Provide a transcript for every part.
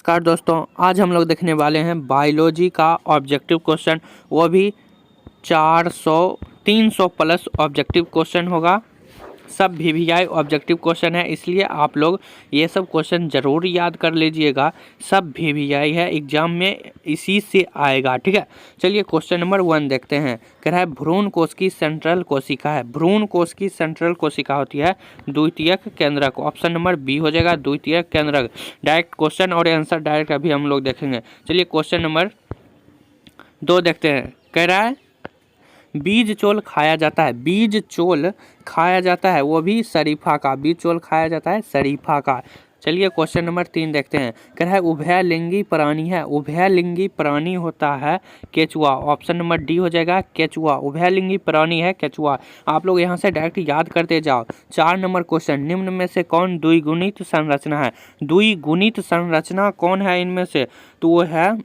नमस्कार दोस्तों, आज हम लोग देखने वाले हैं बायोलॉजी का ऑब्जेक्टिव क्वेश्चन। वो भी 300 प्लस ऑब्जेक्टिव क्वेश्चन होगा। सब VVI ऑब्जेक्टिव क्वेश्चन है, इसलिए आप लोग ये सब क्वेश्चन ज़रूर याद कर लीजिएगा। सब VVI है, एग्जाम में इसी से आएगा। ठीक है, चलिए क्वेश्चन नंबर 1 देखते हैं। कह रहा है भ्रूण कोश की सेंट्रल कोशिका है। भ्रूण कोश की सेंट्रल कोशिका होती है द्वितीयक केंद्रक। ऑप्शन नंबर बी हो जाएगा, द्वितीयक केंद्रक। डायरेक्ट क्वेश्चन और आंसर डायरेक्ट अभी हम लोग देखेंगे। चलिए क्वेश्चन नंबर 2 देखते हैं। कह रहा है बीज चोल खाया जाता है। बीज चोल खाया जाता है, वो भी शरीफा का। बीज चोल खाया जाता है शरीफा का। चलिए क्वेश्चन नंबर 3 देखते हैं। कह रहा है उभयलिंगी प्राणी है। उभयलिंगी प्राणी होता है केचुआ। ऑप्शन नंबर डी हो जाएगा, केचुआ। उभयलिंगी प्राणी है केचुआ। आप लोग यहाँ से डायरेक्ट याद करते जाओ। 4 नंबर क्वेश्चन, निम्न में से कौन द्विगुणित संरचना है। द्विगुणित संरचना कौन है इनमें से? तो वो है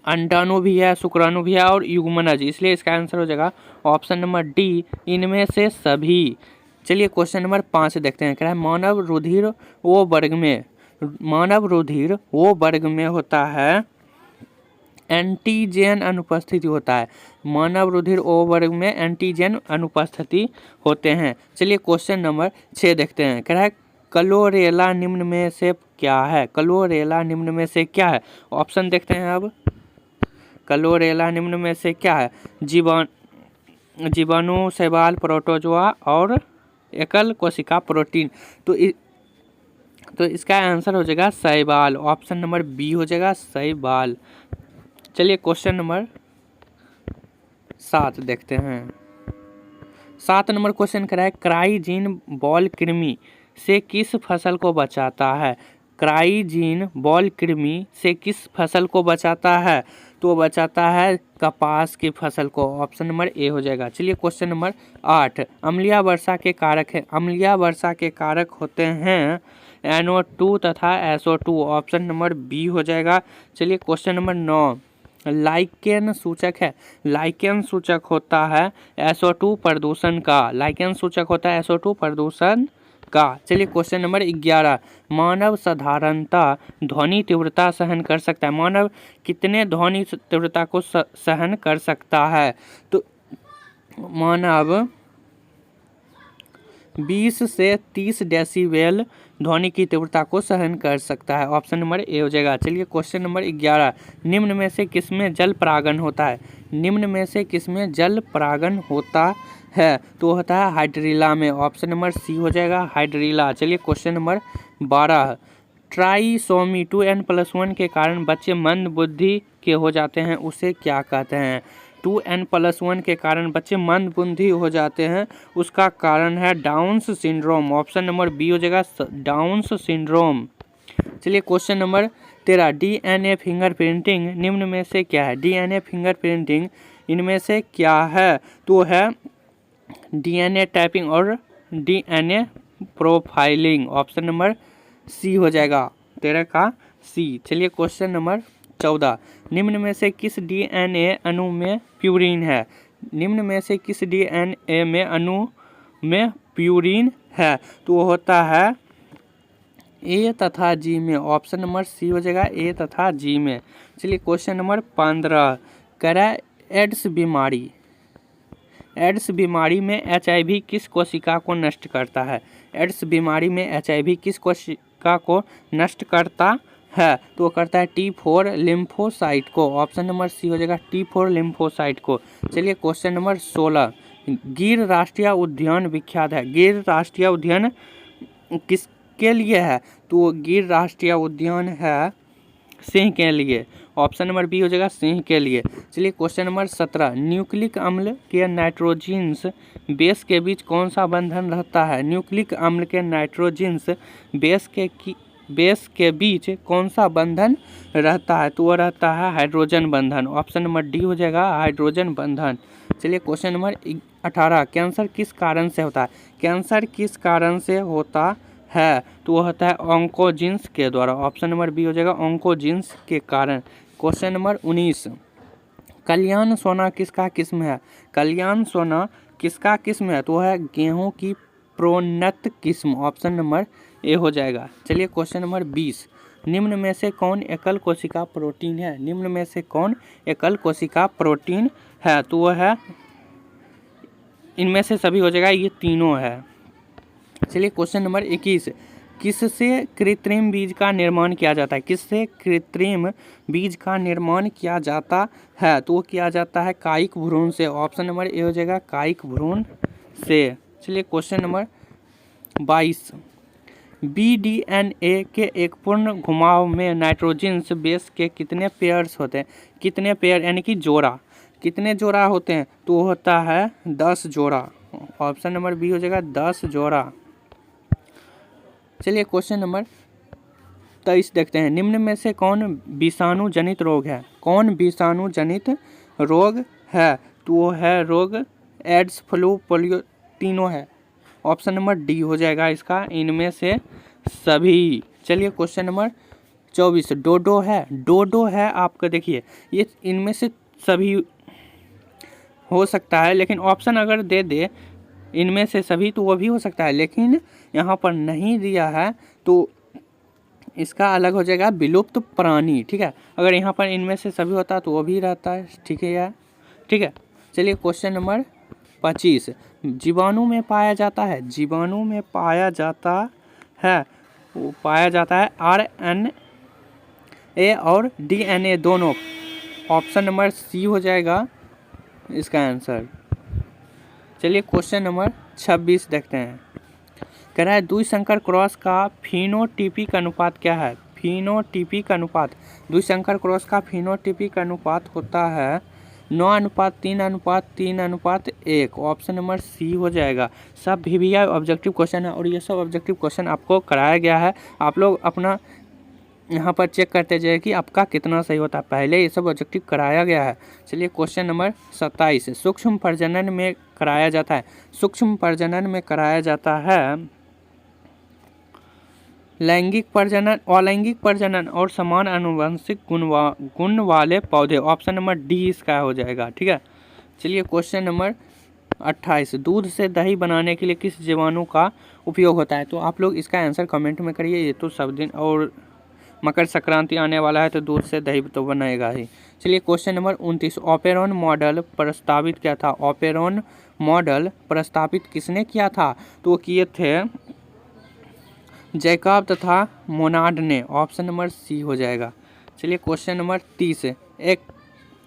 अंडाणु भी है, शुक्राणु भी है और युग्मनज, इसलिए इसका आंसर हो जाएगा ऑप्शन नंबर डी, इनमें से सभी। चलिए क्वेश्चन नंबर 5 देखते हैं। कह रहा है मानव रुधिर वो वर्ग में, मानव रुधिर वो वर्ग में होता है एंटीजन अनुपस्थिति होता है। मानव रुधिर ओ वर्ग में एंटीजन अनुपस्थिति होते हैं। चलिए क्वेश्चन नंबर 6 देखते हैं। कह रहा है क्लोरेला निम्न में से क्या है। क्लोरेला निम्न में से क्या है? ऑप्शन देखते हैं अब। क्लोरेला निम्न में से क्या है? जीवाणु, शैवाल, प्रोटोजोआ और एकल कोशिका प्रोटीन। तो इसका आंसर हो जाएगा शैवाल। ऑप्शन नंबर बी हो जाएगा शैवाल। चलिए क्वेश्चन नंबर 7 देखते हैं। 7 नंबर क्वेश्चन करा है क्राइजीन बॉल कृमि से किस फसल को बचाता है। क्राइजीन बॉल कृमि से किस फसल को बचाता है? तो बचाता है कपास की फसल को। ऑप्शन नंबर ए हो जाएगा। चलिए क्वेश्चन नंबर 8, अम्लीय वर्षा के कारक है। अम्लीय वर्षा के कारक होते हैं NO2 तथा SO2। ऑप्शन नंबर बी हो जाएगा। चलिए क्वेश्चन नंबर 9, लाइकेन सूचक है। लाइकेन सूचक होता है SO2 प्रदूषण का। लाइकेन सूचक होता है SO2 प्रदूषण का। चलिए क्वेश्चन नंबर 11, मानव साधारणतः ध्वनि तीव्रता सहन कर सकता है। मानव कितने ध्वनि तीव्रता को सहन कर सकता है? तो मानव 20 से 30 डेसिबल ध्वनि की तीव्रता को सहन कर सकता है। ऑप्शन नंबर ए हो जाएगा। चलिए क्वेश्चन नंबर 11, निम्न में से किसमें जल परागन होता है। निम्न में से किसमें जल परागन होता है? तो होता है हाइड्रीला में। ऑप्शन नंबर सी हो जाएगा, हाइड्रीला। चलिए क्वेश्चन नंबर 12, ट्राइसोमी 2n+1 के कारण बच्चे मंद बुद्धि के हो जाते हैं, उसे क्या कहते हैं? 2n+1 के कारण बच्चे मंद बुद्धि हो जाते हैं, उसका कारण है Down's syndrome. Option number B हो जाएगा, डाउन्स सिंड्रोम। चलिए क्वेश्चन नंबर 13, DNA फिंगरप्रिंटिंग निम्न में से क्या है। DNA फिंगरप्रिंटिंग इनमें से क्या है? तो है DNA टाइपिंग और DNA profiling. Option number C हो जाएगा, 13 का सी। चलिए क्वेश्चन नंबर 14, निम्न में से किस DNA अणु में प्यूरिन है। निम्न में से किस DNA में अणु में प्यूरिन है? तो वो होता है ए तथा जी में। ऑप्शन नंबर सी हो जाएगा, ए तथा जी में। चलिए क्वेश्चन नंबर 15, कह रहा है एड्स बीमारी। एड्स बीमारी में HIV किस कोशिका को नष्ट करता है। एड्स बीमारी में HIV किस कोशिका को नष्ट करता है? तो करता है T4 लिम्फोसाइट को। ऑप्शन नंबर सी हो जाएगा, T4 लिम्फोसाइट को। चलिए क्वेश्चन नंबर 16, गिर राष्ट्रीय उद्यान विख्यात है। गिर राष्ट्रीय उद्यान किसके लिए है? तो गिर राष्ट्रीय उद्यान है सिंह के लिए। ऑप्शन नंबर बी हो जाएगा, सिंह के लिए। चलिए क्वेश्चन नंबर 17, न्यूक्लिक अम्ल के नाइट्रोजन्स बेस के बीच कौन सा बंधन रहता है। न्यूक्लिक अम्ल के नाइट्रोजन्स बेस के बीच कौन सा बंधन रहता है? तो वो रहता है हाइड्रोजन बंधन। ऑप्शन नंबर डी हो जाएगा, हाइड्रोजन बंधन। चलिए क्वेश्चन नंबर 18, कैंसर किस कारण से होता है। कैंसर किस कारण से होता है? तो वो होता है ऑन्कोजीन्स के द्वारा। ऑप्शन नंबर बी हो जाएगा, ऑन्कोजीन्स के कारण। क्वेश्चन नंबर 19, कल्याण सोना किसका किस्म है। कल्याण सोना किसका किस्म है? तो है गेहूं की प्रोन्नत किस्म। ऑप्शन नंबर ए हो जाएगा। चलिए क्वेश्चन नंबर 20, निम्न में से कौन एकल कोशिका प्रोटीन है? निम्न में से कौन एकल कोशिका प्रोटीन है? तो वो है, इनमें से सभी हो जाएगा, ये तीनों है। चलिए क्वेश्चन नंबर 21, किससे कृत्रिम बीज का निर्माण किया जाता है? किससे कृत्रिम बीज का निर्माण किया जाता है? तो वो किया जाता है कायिक भ्रूण से। ऑप्शन नंबर ए हो जाएगा कायिक भ्रूण से। चलिए क्वेश्चन नंबर 22, BDNA के एक पूर्ण घुमाव में नाइट्रोजन बेस के कितने पेयर्स होते हैं? कितने पेयर यानी कि जोड़ा, कितने जोड़ा होते हैं? तो होता है 10 जोड़ा। ऑप्शन नंबर बी हो जाएगा 10 जोड़ा। चलिए क्वेश्चन नंबर 23 देखते हैं, निम्न में से कौन विषाणु जनित रोग है? कौन विषाणु जनित रोग है? तो वो है रोग एड्स, फ्लू, पोलियो, तीनों है। ऑप्शन नंबर डी हो जाएगा इसका, इनमें से सभी। चलिए क्वेश्चन नंबर 24, डोडो है। डोडो है आपका, देखिए ये इनमें से सभी हो सकता है, लेकिन ऑप्शन अगर दे दे इनमें से सभी तो वो भी हो सकता है, लेकिन यहाँ पर नहीं दिया है तो इसका अलग हो जाएगा विलुप्त प्राणी। ठीक है, अगर यहाँ पर इनमें से सभी होता तो वो भी रहता है। ठीक है यार, ठीक है। चलिए क्वेश्चन नंबर 25, जीवाणु में पाया जाता है, जीवाणु में पाया जाता है, वो पाया जाता है RNA और DNA दोनों। ऑप्शन नंबर सी हो जाएगा इसका आंसर। चलिए क्वेश्चन नंबर 26 देखते हैं, कह रहा है द्विसंकर क्रॉस का फिनोटिपिक अनुपात क्या है? फिनोटिपिक अनुपात, द्विसंकर क्रॉस का फिनोटिपिक अनुपात होता है 9:3:3:1। ऑप्शन नंबर सी हो जाएगा। सब भी ऑब्जेक्टिव क्वेश्चन है और ये सब ऑब्जेक्टिव क्वेश्चन आपको कराया गया है। आप लोग अपना यहाँ पर चेक करते जाइए कि आपका कितना सही होता है, पहले ये सब ऑब्जेक्टिव कराया गया है। चलिए क्वेश्चन नंबर 27, सूक्ष्म प्रजनन में कराया जाता है, सूक्ष्म प्रजनन में कराया जाता है लैंगिक प्रजनन, अलैंगिक प्रजनन और समान आनुवंशिक गुण वाले पौधे। ऑप्शन नंबर डी इसका हो जाएगा। ठीक है, चलिए क्वेश्चन नंबर 28, दूध से दही बनाने के लिए किस जीवाणु का उपयोग होता है? तो आप लोग इसका आंसर कमेंट में करिए। ये तो सब दिन और मकर संक्रांति आने वाला है तो दूध से दही तो बनेगा ही। चलिए क्वेश्चन नंबर 29, ऑपेरॉन मॉडल प्रस्तावित क्या था? ऑपेरॉन मॉडल प्रस्तावित किसने किया था? तो वो किए थे जैकब तथा मोनार्ड ने। ऑप्शन नंबर सी हो जाएगा। चलिए क्वेश्चन नंबर 30,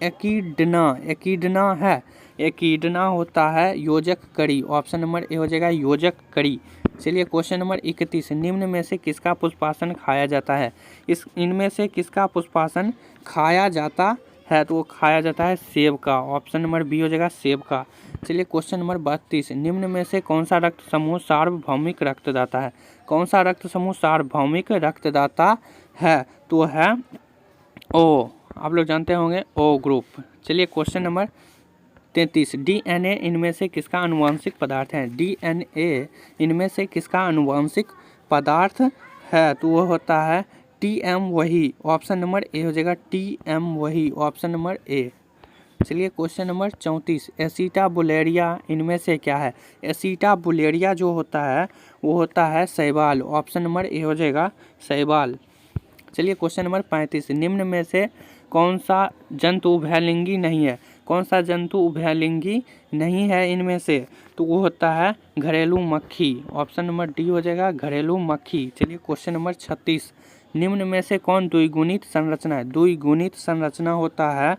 एकिडना है, एकिडना होता है योजक कड़ी। ऑप्शन नंबर ए हो जाएगा योजक कड़ी। चलिए क्वेश्चन नंबर 31, निम्न में से किसका पुष्पासन खाया जाता है? इनमें से किसका पुष्पासन खाया जाता है? तो वो खाया जाता है सेब का। ऑप्शन नंबर बी हो जाएगा सेब का। चलिए क्वेश्चन नंबर 32, निम्न में से कौन सा रक्त समूह सार्वभौमिक रक्तदाता है? कौन सा रक्त समूह सार्वभौमिक रक्तदाता है? तो है ओ, आप लोग जानते होंगे ओ ग्रुप। चलिए क्वेश्चन नंबर 33, DNA इनमें से किसका आनुवंशिक पदार्थ है? DNA इनमें से किसका आनुवंशिक पदार्थ है? तो वो होता है TM वही। ऑप्शन नंबर ए हो जाएगा TM वही। Option number A. चलिए क्वेश्चन नंबर 34, एसिटाबुलेरिया इनमें से क्या है? एसिटाबुलेरिया जो होता है वो होता है शैवाल। ऑप्शन नंबर ए हो जाएगा शैवाल। चलिए क्वेश्चन नंबर 35, निम्न में से कौन सा जंतु उभयलिंगी नहीं है? कौन सा जंतु उभयलिंगी नहीं है इनमें से? तो वो होता है घरेलू मक्खी। ऑप्शन नंबर डी हो जाएगा घरेलू मक्खी। चलिए क्वेश्चन नंबर 36, निम्न में से कौन द्विगुणित संरचना है? द्विगुणित संरचना होता है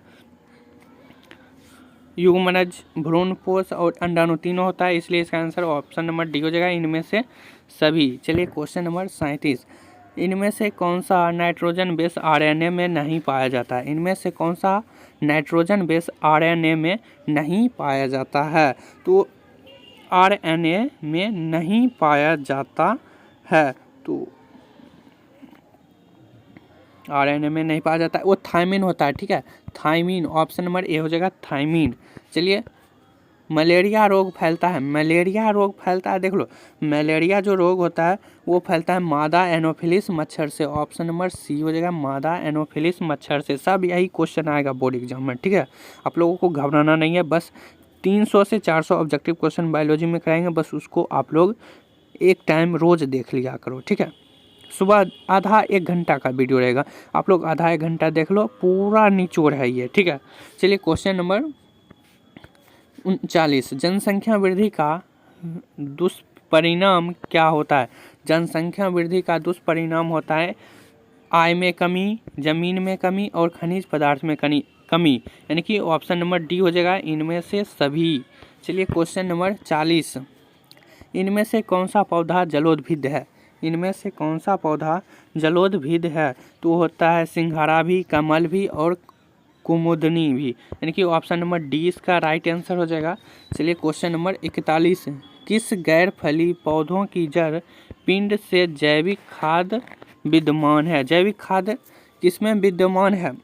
युग्मनज, भ्रूणपोष और अंडाणु तीनों होता है, इसलिए इसका आंसर ऑप्शन नंबर डी हो जाएगा इनमें से सभी। चलिए क्वेश्चन नंबर 37, इनमें से कौन सा नाइट्रोजन बेस RNA में नहीं पाया जाता है? इनमें से कौन सा नाइट्रोजन बेस RNA में नहीं पाया जाता है? तो RNA में नहीं पाया जाता है, तो RNA में नहीं पाया जाता है, वो थायमिन होता है। ठीक है, थायमिन। ऑप्शन नंबर ए हो जाएगा थायमिन। चलिए मलेरिया रोग फैलता है, मलेरिया रोग फैलता है, देख लो मलेरिया जो रोग होता है वो फैलता है मादा एनोफिलिस मच्छर से। ऑप्शन नंबर सी हो जाएगा मादा एनोफिलिस मच्छर से। सब यही क्वेश्चन आएगा बोर्ड एग्जाम में। ठीक है, आप लोगों को घबराना नहीं है, बस 300 से 400 ऑब्जेक्टिव क्वेश्चन बायोलॉजी में कराएंगे, बस उसको आप लोग एक टाइम रोज देख लिया करो। ठीक है, सुबह आधा 1 घंटा का वीडियो रहेगा, आप लोग आधा 1 घंटा देख लो, पूरा निचोड़ है ये, ठीक है। चलिए क्वेश्चन नंबर 39, जनसंख्या वृद्धि का दुष्परिणाम क्या होता है? जनसंख्या वृद्धि का दुष्परिणाम होता है आय में कमी, जमीन में कमी और खनिज पदार्थ में कमी, यानी कि ऑप्शन नंबर डी हो जाएगा इनमें से सभी। चलिए क्वेश्चन नंबर 40, इनमें से कौन सा पौधा जलोद्भिद है? इनमें से कौन सा पौधा जलोद्भिद है? तो होता है सिंघाड़ा भी, कमल भी और कुमुदनी भी, यानी कि ऑप्शन नंबर डी इसका राइट आंसर हो जाएगा। चलिए क्वेश्चन नंबर 41, किस गैर फली पौधों की जड़ पिंड से जैविक खाद विद्यमान है? जैविक खाद किसमें विद्यमान है?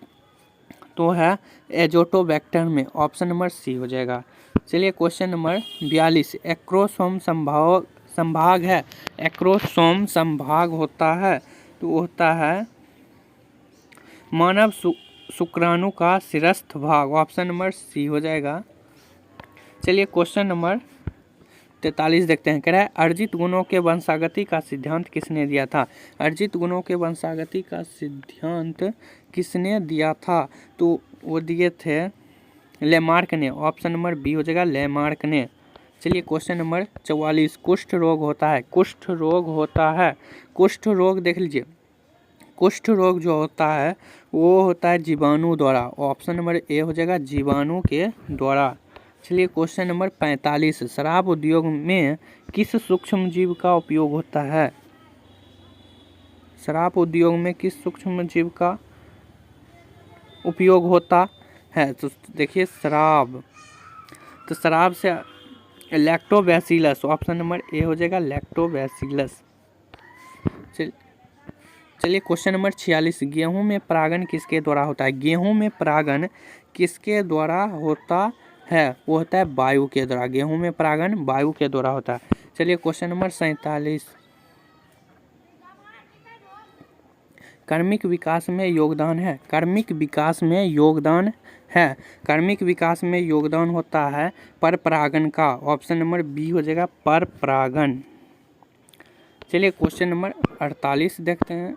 तो है एजोटोबैक्टर में, ऑप्शन नंबर सी हो जाएगा। चलिए क्वेश्चन नंबर 42, एक्रोसोम संभाग है, एक्रोसोम संभाग होता है तो होता है मानव शुक्राणु का शीर्षस्थ भाग, ऑप्शन नंबर सी हो जाएगा। चलिए क्वेश्चन नंबर 43 देखते हैं, कह रहा है अर्जित गुणों के वंशागति का सिद्धांत किसने दिया था? अर्जित गुणों के वंशागति का सिद्धांत किसने दिया था? तो वो दिए थे लेमार्क ने, ऑप्शन नंबर बी हो जाएगा लेमार्क ने। चलिए क्वेश्चन नंबर 44, कुष्ठ रोग होता है, कुष्ठ रोग होता है, कुष्ठ रोग देख लीजिए, कुष्ठ रोग जो होता है वो होता है जीवाणु द्वारा, ऑप्शन नंबर ए हो जाएगा जीवाणु के द्वारा। चलिए क्वेश्चन नंबर 45, शराब उद्योग में किस सूक्ष्म जीव का उपयोग होता है? शराब उद्योग में किस सूक्ष्म जीव का उपयोग होता है? तो देखिए शराब, तो शराब से लैक्टोबैसिलस, ऑप्शन नंबर ए हो जाएगा लैक्टोबैसिलस। चलिए क्वेश्चन नंबर 46, गेहूं में परागण किसके द्वारा होता है? गेहूं में परागण किसके द्वारा होता है? वो होता है वायु के द्वारा, गेहूं में परागण वायु के द्वारा होता है। चलिए क्वेश्चन नंबर 47, कार्मिक विकास में योगदान है, कार्मिक विकास में योगदान है, कार्मिक विकास में योगदान होता है पर परागण का, ऑप्शन नंबर बी हो जाएगा पर परागण। चलिए क्वेश्चन नंबर 48 देखते हैं,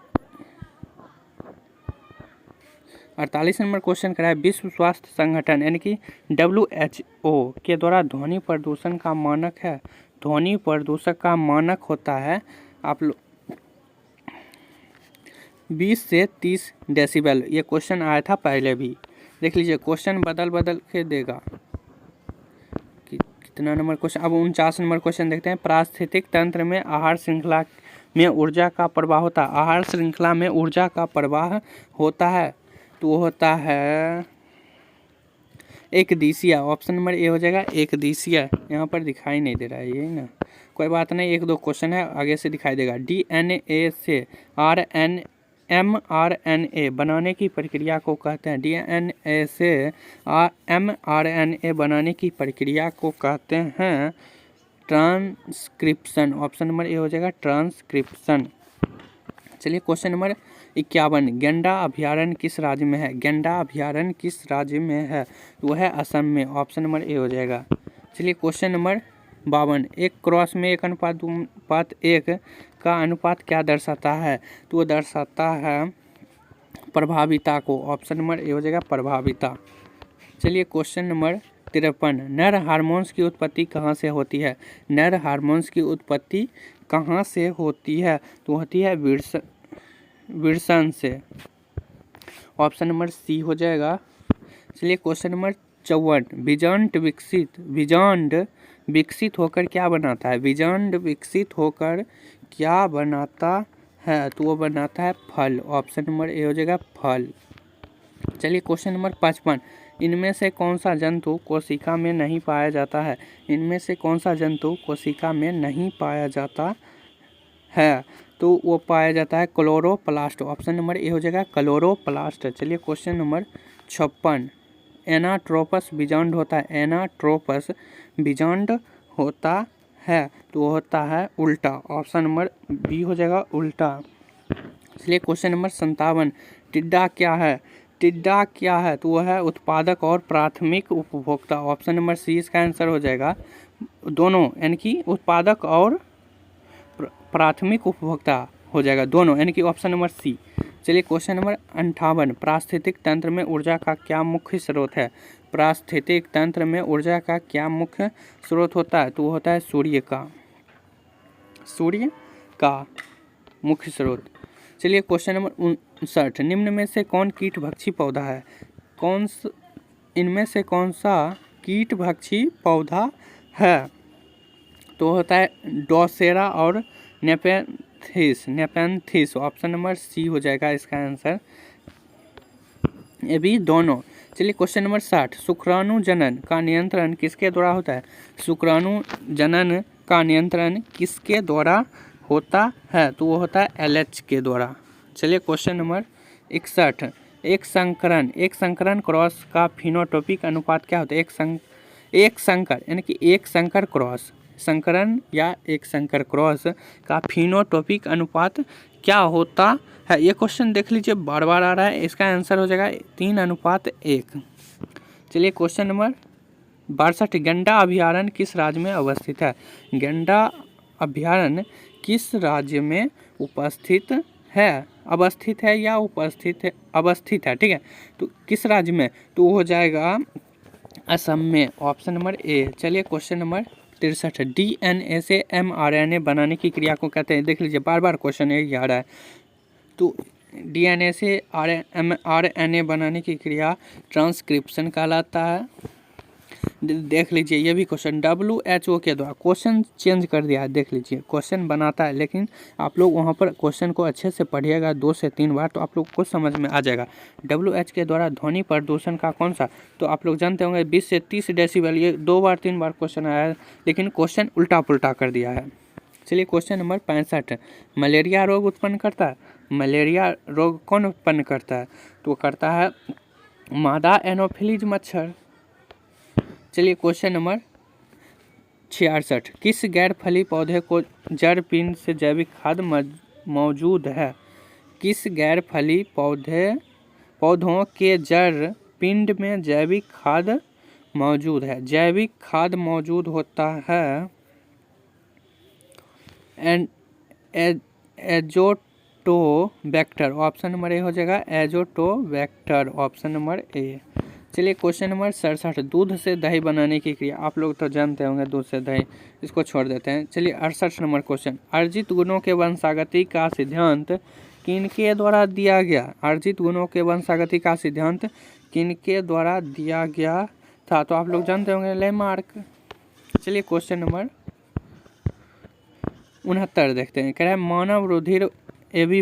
48 नंबर क्वेश्चन करा है विश्व स्वास्थ्य संगठन यानी कि WHO के द्वारा ध्वनि प्रदूषण का मानक है, ध्वनि प्रदूषण का मानक होता है आप लोग 20 से 30 डेसिबल। ये क्वेश्चन आया था पहले भी, देख लीजिए क्वेश्चन बदल के देगा कितना नंबर क्वेश्चन। अब 49 नंबर क्वेश्चन देखते हैं, पारिस्थितिक तंत्र में आहार श्रृंखला में ऊर्जा का प्रवाह होता है, आहार श्रृंखला में ऊर्जा का प्रवाह होता है तो होता है एक दिशीय, ऑप्शन नंबर ए हो जाएगा एक दिशीय। यहाँ पर दिखाई नहीं दे रहा है ये ना, कोई बात नहीं, एक दो क्वेश्चन है आगे से दिखाई देगा। DNA से mRNA बनाने की प्रक्रिया को कहते हैं, DNA से mRNA बनाने की प्रक्रिया को कहते हैं ट्रांसक्रिप्शन, ऑप्शन नंबर ए हो जाएगा ट्रांसक्रिप्शन। चलिए क्वेश्चन नंबर 51, गेंडा अभ्यारण्य किस राज्य में है? गेंडा अभ्यारण्य किस राज्य में है? तो वह है असम में, ऑप्शन नंबर ए हो जाएगा। चलिए क्वेश्चन नंबर 52, 1:1 का अनुपात क्या दर्शाता है? तो वो दर्शाता है प्रभाविता को, ऑप्शन नंबर ए हो जाएगा प्रभाविता। चलिए क्वेश्चन नंबर 53, नर हार्मोन्स की उत्पत्ति कहाँ से होती है? नर हार्मोन्स की उत्पत्ति कहाँ से होती है? तो होती है विरसन से, ऑप्शन नंबर सी हो जाएगा। चलिए क्वेश्चन नंबर 54, बीजांड विकसित होकर क्या बनाता है? बीजांड विकसित होकर क्या बनाता है? तो वो बनाता है फल, ऑप्शन नंबर ए हो जाएगा फल। चलिए क्वेश्चन नंबर 55, इनमें से कौन सा जंतु कोशिका में नहीं पाया जाता है? इनमें से कौन सा जंतु कोशिका में नहीं पाया जाता है? तो वो पाया जाता है क्लोरोप्लास्ट, ऑप्शन नंबर ए हो जाएगा क्लोरोप्लास्ट। चलिए क्वेश्चन नंबर 56, एनाट्रोपस बीजांड होता है, एनाट्रोपस बीजांड होता है तो वो होता है उल्टा, ऑप्शन नंबर बी हो जाएगा उल्टा। चलिए क्वेश्चन नंबर 57, टिड्डा क्या है? टिड्डा क्या है? तो वह है उत्पादक और प्राथमिक उपभोक्ता, ऑप्शन नंबर सी इसका आंसर हो जाएगा। दोनों यानी कि उत्पादक और प्राथमिक उपभोक्ता हो जाएगा दोनों, यानी कि ऑप्शन नंबर सी। चलिए क्वेश्चन नंबर 58, पारिस्थितिक तंत्र में ऊर्जा का क्या मुख्य स्रोत है? पारिस्थितिक तंत्र में ऊर्जा का क्या मुख्य स्रोत होता है? तो वो होता है सूर्य का मुख्य स्रोत। चलिए क्वेश्चन नंबर 59, निम्न में से कौन कीटभक्षी पौधा है? इनमें से कौन सा कीटभक्षी पौधा है? तो होता है ड्रोसेरा और नेपेंथिस। ऑप्शन नंबर सी हो जाएगा इसका आंसर, ये भी दोनों। चलिए क्वेश्चन नंबर 60, शुक्राणु जनन का नियंत्रण किसके द्वारा होता है? शुक्राणु जनन का नियंत्रण किसके द्वारा होता है? तो वो होता है LH के द्वारा। चलिए क्वेश्चन नंबर 61, एक संकरण क्रॉस का फिनोटॉपिक अनुपात क्या होता है? एक संकर यानी कि एक संकर क्रॉस, संकरण या एक संकर क्रॉस का फिनोटॉपिक अनुपात क्या होता है? ये क्वेश्चन देख लीजिए, बार बार आ रहा है। इसका आंसर हो जाएगा 3:1। चलिए क्वेश्चन नंबर 62, गंडा अभयारण्य किस राज्य में अवस्थित है? गंडा अभयारण्य किस राज्य में अवस्थित है, ठीक है। तो किस राज्य में? तो हो जाएगा असम में, ऑप्शन नंबर ए। चलिए क्वेश्चन नंबर 63, DNA से mRNA बनाने की क्रिया को कहते हैं? देख लीजिए, बार बार क्वेश्चन यही आ रहा है। तो DNA से mRNA बनाने की क्रिया ट्रांसक्रिप्शन कहलाता है। देख लीजिए, ये भी क्वेश्चन WHO के द्वारा, क्वेश्चन चेंज कर दिया है। देख लीजिए, क्वेश्चन बनाता है, लेकिन आप लोग वहाँ पर क्वेश्चन को अच्छे से पढ़िएगा 2 से 3 बार, तो आप लोग को समझ में आ जाएगा। WHO के द्वारा ध्वनि प्रदूषण का कौन सा? तो आप लोग जानते होंगे 20 से 30 डेसिबल। ये 2 बार 3 बार क्वेश्चन आया है, लेकिन क्वेश्चन उल्टा पुल्टा कर दिया है। चलिए क्वेश्चन नंबर 65, मलेरिया रोग उत्पन्न करता है? मलेरिया रोग कौन उत्पन्न करता है? तो करता है मादा एनोफिलीज मच्छर। चलिए क्वेश्चन नंबर 66, किस गैर फली पौधे को जड़ पिंड से जैविक खाद मौजूद है? किस गैर फली पौधों के जड़ पिंड में जैविक खाद मौजूद है? जैविक खाद मौजूद होता है एजोटोबैक्टर। ऑप्शन नंबर ए हो जाएगा एजोटोबैक्टर, ऑप्शन नंबर ए। चलिए क्वेश्चन नंबर 67, दूध से दही बनाने की क्रिया। आप लोग तो जानते होंगे दूध से दही, इसको छोड़ देते हैं। चलिए 68 नंबर क्वेश्चन, अर्जित गुणों के वंशागति का सिद्धांत किनके द्वारा दिया गया? अर्जित गुणों के वंशागति का सिद्धांत किनके द्वारा दिया गया था? तो आप लोग जानते होंगे लेमार्क। चलिए क्वेश्चन नंबर 69 देखते हैं, कह रहा है मानव रुधिर AB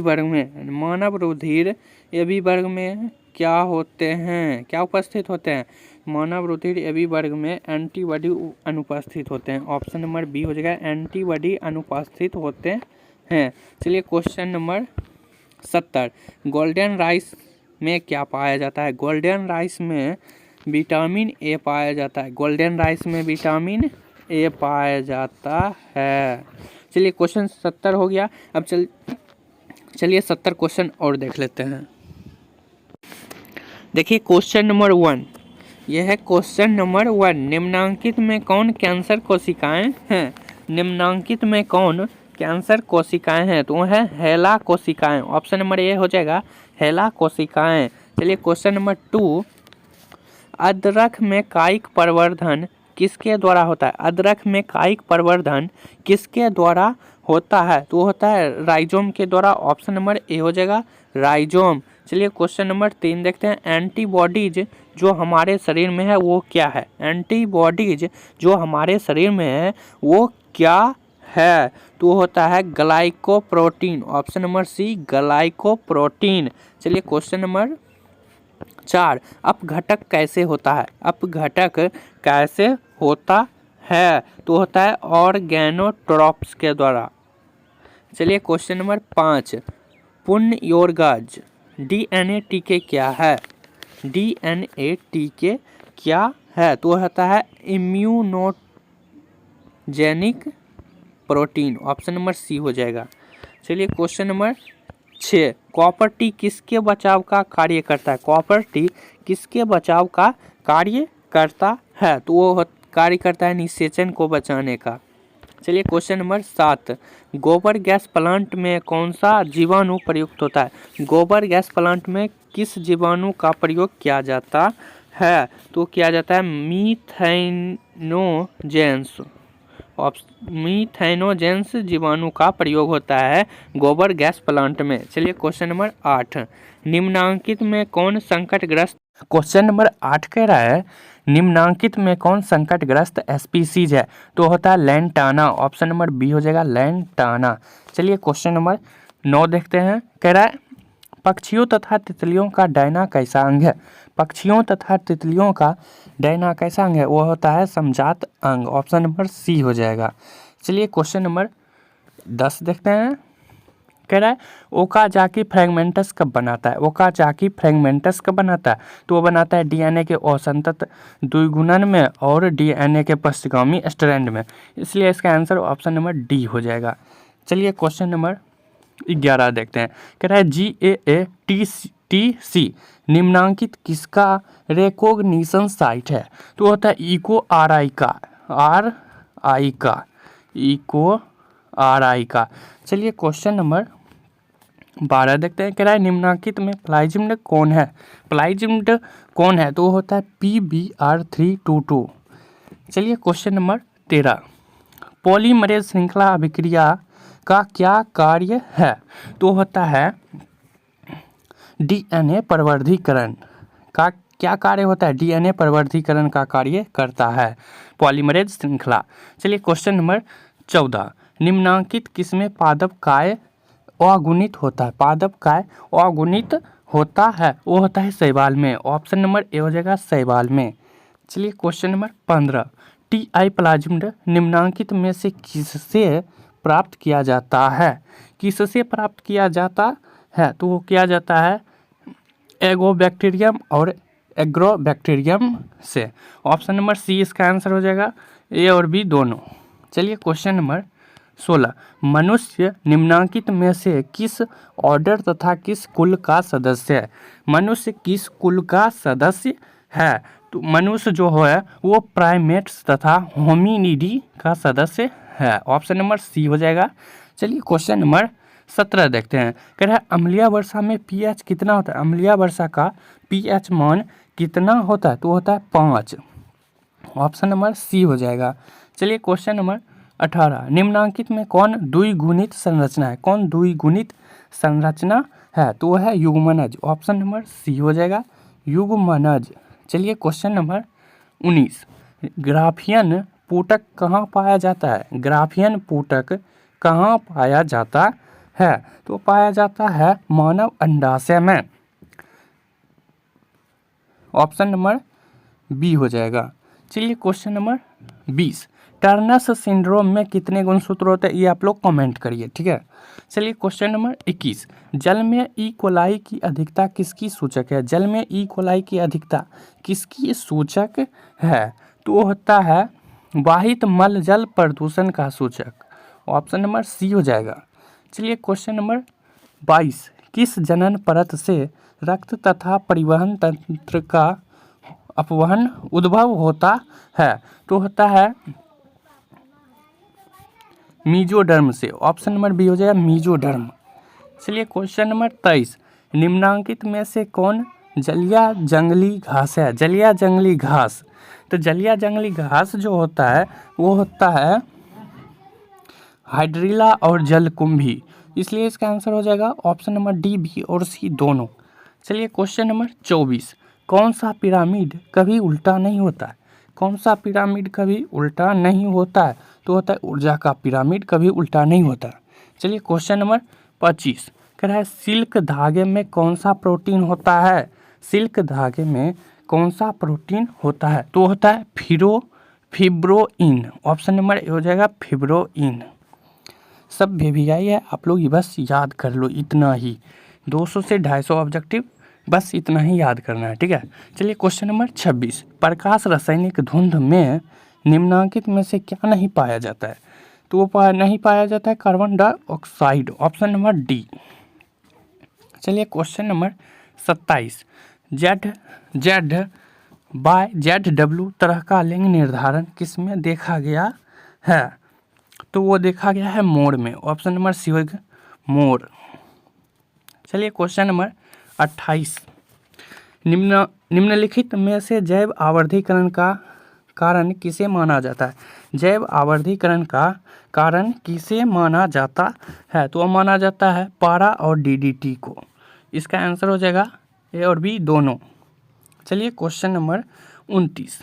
वर्ग में क्या होते हैं, क्या उपस्थित होते हैं? मानव रुधिर AB वर्ग में एंटीबॉडी अनुपस्थित होते हैं। ऑप्शन नंबर बी हो जाएगा, एंटीबॉडी अनुपस्थित होते हैं। चलिए क्वेश्चन नंबर 70, गोल्डन राइस में क्या पाया जाता है? गोल्डन राइस में विटामिन ए पाया जाता है। गोल्डन राइस में विटामिन ए पाया जाता है। चलिए क्वेश्चन 70 हो गया। अब चलिए 70 क्वेश्चन और देख लेते हैं। देखिए क्वेश्चन नंबर 1, यह है क्वेश्चन नंबर 1, निम्नांकित में कौन कैंसर कोशिकाएं हैं? निम्नांकित में कौन कैंसर कोशिकाएं हैं? तो है हेला कोशिकाएं। ऑप्शन नंबर ए हो जाएगा हेला कोशिकाएं। चलिए क्वेश्चन नंबर 2, अदरक में कायिक प्रवर्धन किसके द्वारा होता है? अदरक में कायिक प्रवर्धन किसके द्वारा होता है? तो होता है राइजोम के द्वारा। ऑप्शन नंबर ए हो जाएगा राइजोम। चलिए क्वेश्चन नंबर 3 देखते हैं, एंटीबॉडीज जो हमारे शरीर में है वो क्या है? एंटीबॉडीज जो हमारे शरीर में है वो क्या है? तो होता है glycoprotein. Option number C glycoprotein. चलिए क्वेश्चन नंबर 4, अपघटक कैसे होता है? अपघटक कैसे होता है? तो होता है ऑर्गेनोट्रोप्स के द्वारा। चलिए क्वेश्चन नंबर 5, पुनर्योगज DNA टीके क्या है? DNA टीके क्या है? तो होता है immunogenic protein. Option number C हो जाएगा। चलिए क्वेश्चन नंबर 6, कॉपर टी किसके बचाव का कार्य करता है? कॉपर टी किसके बचाव का कार्य करता है? तो वो कार्य करता है निषेचन को बचाने का। चलिए क्वेश्चन नंबर 7, गोबर गैस प्लांट में कौन सा जीवाणु प्रयुक्त होता है? गोबर गैस प्लांट में किस जीवाणु का प्रयोग किया जाता है? तो किया जाता है मीथेनोजेंस। मीथेनोजेंस जीवाणु का प्रयोग होता है गोबर गैस प्लांट में। चलिए क्वेश्चन नंबर 8, निम्नांकित में कौन संकटग्रस्त, क्वेश्चन नंबर 8 कह रहा है निम्नांकित में कौन संकटग्रस्त स्पीसीज है? तो होता है लैंटाना। ऑप्शन नंबर बी हो जाएगा लैंटाना। चलिए क्वेश्चन नंबर 9 देखते हैं। कह रहा है पक्षियों तथा तितलियों का डायना कैसा अंग है? पक्षियों तथा तितलियों का डायना कैसा अंग है? वो होता है समजात अंग। ऑप्शन नंबर सी हो जाएगा। चलिए क्वेश्चन नंबर 10 देखते हैं। कह रहा है ओकाजाकी फ्रैगमेंटस कब बनाता है? ओकाजाकी फ्रैगमेंटस कब बनाता है? तो वो बनाता है डीएनए के असंतत द्विगुणन में और डीएनए के पश्चगामी स्ट्रैंड में। इसलिए इसका आंसर ऑप्शन नंबर डी हो जाएगा। चलिए क्वेश्चन नंबर 11 देखते हैं। कह रहा है GAATC निम्नांकित किसका रिकॉग्निशन साइट है? तो होता है इको RI का इको RI का। चलिए क्वेश्चन नंबर 12 देखते हैं। कह रहा है निम्नांकित में प्लाज्मिड कौन है? प्लाज्मिड कौन है? तो होता है PBr322। चलिए क्वेश्चन नंबर 13, पॉलीमरेज श्रृंखला अभिक्रिया का क्या कार्य है? तो होता है डीएनए परिवर्धीकरण का क्या कार्य होता है? डीएनए परिवर्धीकरण का कार्य करता है पॉलीमरेज श्रृंखला। चलिए क्वेश्चन नंबर 14, निम्नांकित किसमें पादप काय अगुणित होता है? पादप काय अगुणित होता है? वो होता है शैवाल में। ऑप्शन नंबर ए हो जाएगा शैवाल में। चलिए क्वेश्चन नंबर 15, TI प्लाज्मिड निम्नांकित में से किससे प्राप्त किया जाता है? किससे प्राप्त किया जाता है? तो वो किया जाता है एगोबैक्टीरियम और एग्रोबैक्टीरियम से। ऑप्शन नंबर सी इसका आंसर हो जाएगा, ए और बी दोनों। चलिए क्वेश्चन नंबर 16, मनुष्य निम्नांकित में से किस ऑर्डर तथा किस कुल का सदस्य है? मनुष्य किस कुल का सदस्य है? तो मनुष्य जो है वो प्राइमेट्स तथा होमिनिडी का सदस्य है। ऑप्शन नंबर सी हो जाएगा। चलिए क्वेश्चन नंबर 17 देखते हैं। कह रहा है अम्लीय वर्षा में pH कितना होता है? अम्लीय वर्षा का pH मान कितना होता है? तो होता है 5। ऑप्शन नंबर सी हो जाएगा। चलिए क्वेश्चन नंबर 18, निम्नांकित में कौन द्विगुणित संरचना है? कौन द्विगुणित संरचना है? तो वह है युग्मनज। ऑप्शन नंबर सी हो जाएगा युग्मनज। चलिए क्वेश्चन नंबर 19, ग्राफियन पुटक कहाँ पाया जाता है? ग्राफियन पुटक कहाँ पाया जाता है? तो पाया जाता है मानव अंडाशय में। ऑप्शन नंबर बी हो जाएगा। चलिए क्वेश्चन नंबर 20, टर्नर सिंड्रोम में कितने गुणसूत्र होते हैं? ये आप लोग कमेंट करिए, ठीक है। चलिए क्वेश्चन नंबर 21, जल में ई कोलाई की अधिकता किसकी सूचक है? जल में ई कोलाई की अधिकता किसकी सूचक है? तो होता है वाहित मल जल प्रदूषण का सूचक। ऑप्शन नंबर सी हो जाएगा। चलिए क्वेश्चन नंबर 22, किस जनन परत से रक्त तथा परिवहन तंत्र का अपवहन उद्भव होता है? तो होता है मीजोडर्म से। ऑप्शन नंबर बी हो जाएगा मीजोडर्म। चलिए क्वेश्चन नंबर 23, निम्नांकित में से कौन जलीय जंगली घास है? जलीय जंगली घास। तो जलीय जंगली घास जो होता है वो होता है हाइड्रिला और जलकुंभी। इसलिए इसका आंसर हो जाएगा ऑप्शन नंबर डी, बी और सी दोनों। चलिए क्वेश्चन नंबर 24, कौन सा पिरामिड कभी उल्टा नहीं होता है? कौन सा पिरामिड कभी उल्टा नहीं होता है? तो होता है ऊर्जा का पिरामिड कभी उल्टा नहीं होता। चलिए क्वेश्चन नंबर 25, कह रहा है सिल्क धागे में कौन सा प्रोटीन होता है? सिल्क धागे में कौन सा प्रोटीन होता है? तो होता है फिब्रोइन। ऑप्शन नंबर ए हो जाएगा फिब्रोइन। सब भेभियाई है, आप लोग ये बस याद कर लो, इतना ही 200 से 250 ऑब्जेक्टिव, बस इतना ही याद करना है, ठीक है। चलिए क्वेश्चन नंबर 26, प्रकाश रासायनिक धुंध में निम्नांकित में से क्या नहीं पाया जाता है? तो वो नहीं पाया जाता है carbon dioxide. Option number D. चलिए क्वेश्चन नंबर 27, ZW तरह का लिंग निर्धारण किसमें देखा गया है? तो वो देखा गया है मोर में। ऑप्शन नंबर सी होगा मोर। चलिए क्वेश्चन नंबर 28, निम्नलिखित में से जैव आवर्धीकरण का कारण किसे माना जाता है? जैव आवर्धीकरण का कारण किसे माना जाता है? तो माना जाता है पारा और डीडीटी को। इसका आंसर हो जाएगा ए और बी दोनों। चलिए क्वेश्चन नंबर 29,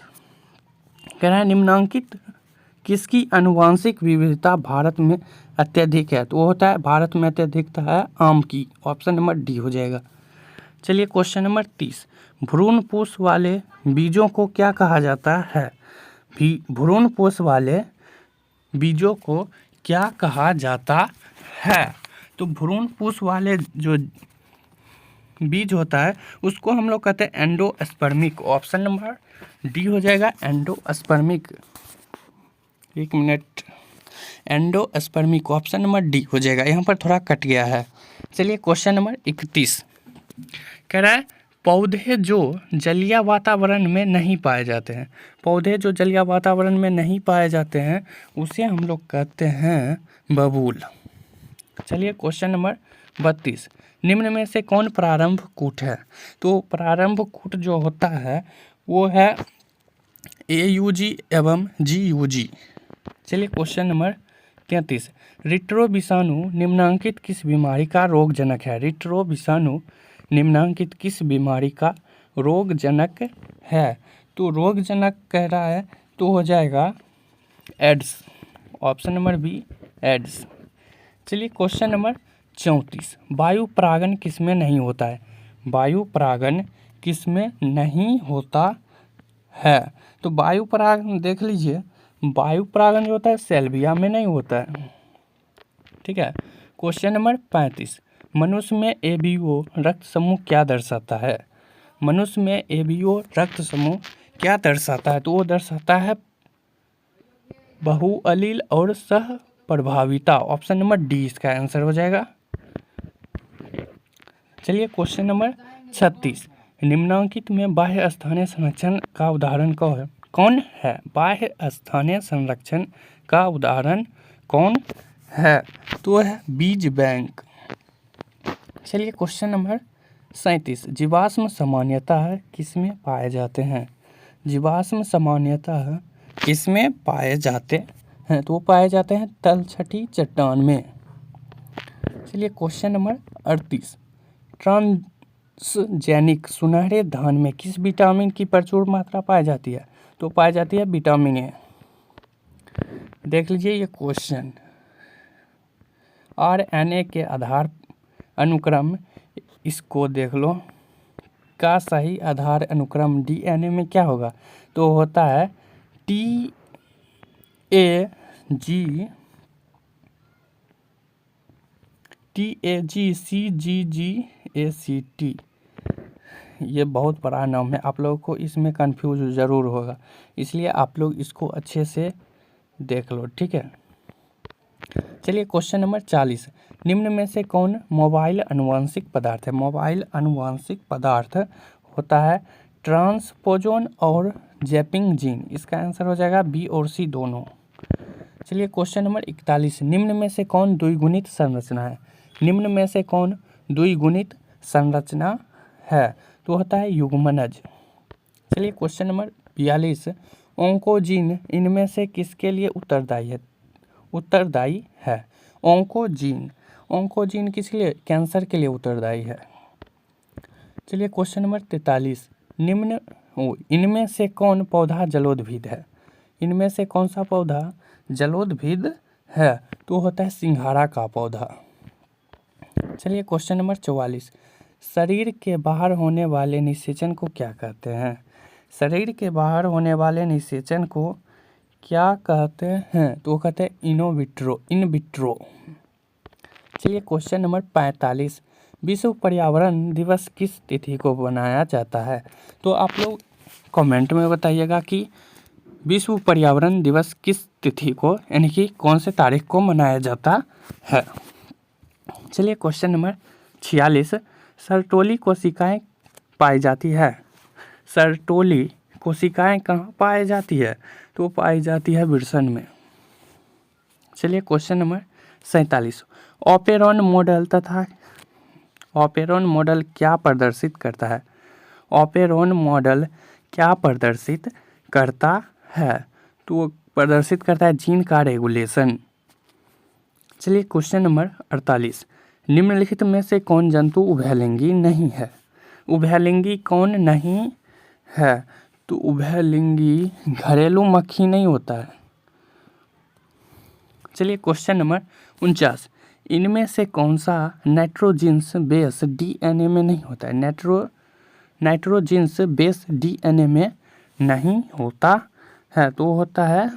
कह रहा है निम्नांकित किसकी आनुवांशिक विविधता भारत में अत्यधिक है? तो वो होता है भारत में अत्यधिकता है आम की। ऑप्शन नंबर डी हो जाएगा। चलिए क्वेश्चन नंबर 30, भ्रूणपोष वाले बीजों को क्या कहा जाता है? भ्रूणपोष वाले बीजों को क्या कहा जाता है? तो भ्रूणपोष वाले जो बीज होता है उसको हम लोग कहते हैं एंडोस्पर्मिक। ऑप्शन नंबर डी हो जाएगा एंडोस्पर्मिक। एक minute, endospermic option number D हो जाएगा। यहाँ पर थोड़ा कट गया है। चलिए क्वेश्चन नंबर 31, कह रहा है पौधे जो जलीय वातावरण में नहीं पाए जाते हैं, पौधे जो जलीय वातावरण में नहीं पाए जाते हैं उसे हम लोग कहते हैं बबूल। चलिए क्वेश्चन नंबर 32, निम्न में से कौन प्रारंभ कूट है? तो प्रारंभ कूट जो होता है वो है AUG एवं GUG। चलिए क्वेश्चन नंबर 33, रिट्रो विषाणु निम्नांकित किस बीमारी का रोगजनक है? रिट्रो विषाणु निम्नांकित किस बीमारी का रोगजनक है? तो रोगजनक कह रहा है तो हो जाएगा AIDS. Option number B AIDS. चलिए क्वेश्चन नंबर 34, वायु परागन किसमें नहीं होता है? वायु परागन किसमें नहीं होता है? तो वायु परागन देख लीजिए, वायु परागन जो होता है सेल्विया में नहीं होता है। ठीक है। क्वेश्चन नंबर 35, मनुष्य में ABO रक्त समूह क्या दर्शाता है? मनुष्य में ABO रक्त समूह क्या दर्शाता है? तो वो दर्शाता है बहुअलील और सह प्रभाविता। ऑप्शन नंबर डी इसका आंसर हो जाएगा। चलिए क्वेश्चन नंबर 36, निम्नांकित में बाह्य स्थानीय संरक्षण का उदाहरण कौन है? बाह्य स्थानीय संरक्षण का उदाहरण कौन है? तो है बीज बैंक। चलिए क्वेश्चन नंबर 37, जीवाश्म सामान्यतः किसमें पाए जाते हैं? जीवाश्म सामान्यतः किसमें पाए जाते हैं? तो वो पाए जाते हैं तलछटी चट्टान में। चलिए क्वेश्चन नंबर 38, ट्रांसजेनिक सुनहरे धान में किस विटामिन की प्रचुर मात्रा पाई जाती है? तो पाई जाती है विटामिन ए। देख लीजिए ये क्वेश्चन, RNA के आधार अनुक्रम, इसको देख लो, का सही आधार अनुक्रम DNA में क्या होगा? तो होता है TAGCGGACT। ये बहुत बड़ा नाम है, आप लोगों को इसमें कंफ्यूज ज़रूर होगा, इसलिए आप लोग इसको अच्छे से देख लो। ठीक है। चलिए क्वेश्चन नंबर 40, निम्न में से कौन मोबाइल आनुवांशिक पदार्थ है? मोबाइल आनुवांशिक पदार्थ होता है ट्रांसपोजोन और जैपिंग जीन। इसका आंसर हो जाएगा बी और सी दोनों। चलिए क्वेश्चन नंबर 41, निम्न में से कौन द्विगुणित संरचना है? निम्न में से कौन द्विगुणित संरचना है? तो होता है युग्मनज। चलिए क्वेश्चन नंबर 42, ओंकोजीन इनमें से किसके लिए उत्तरदायी है? ओंकोजीन किस लिए? कैंसर के लिए उत्तरदायी है। चलिए क्वेश्चन नंबर 43, इनमें से कौन पौधा जलोद्भिद है? इनमें से कौन सा पौधा जलोद्भिद है? तो होता है सिंघाड़ा का पौधा। चलिए क्वेश्चन नंबर 44, शरीर के बाहर होने वाले निषेचन को क्या कहते हैं? शरीर के बाहर होने वाले निषेचन को क्या कहते हैं? तो कहते हैं इन विट्रो। चलिए क्वेश्चन नंबर 45, विश्व पर्यावरण दिवस किस तिथि को मनाया जाता है? तो आप लोग कमेंट में बताइएगा कि विश्व पर्यावरण दिवस किस तिथि को, यानी कि कौन से तारीख को मनाया जाता है। चलिए क्वेश्चन नंबर 46, सर्टोली कोशिकाएं पाई जाती है? सर्टोली कोशिकाएं कहाँ पाई जाती है? तो पाई जाती है विरसन में। चलिए क्वेश्चन नंबर 47, ऑपेरॉन मॉडल क्या प्रदर्शित करता है? ऑपेरॉन मॉडल क्या प्रदर्शित करता है? तो वो प्रदर्शित करता है जीन का रेगुलेशन। चलिए क्वेश्चन नंबर 48, निम्नलिखित में से कौन जंतु उभयलिंगी नहीं है? उभयलिंगी कौन नहीं है? तो उभयलिंगी घरेलू मक्खी नहीं होता है। चलिए क्वेश्चन नंबर 49, इनमें से कौन सा नाइट्रोजिन्स बेस डीएनए में नहीं होता है? नाइट्रोजिन्स बेस डीएनए में नहीं होता है, तो होता है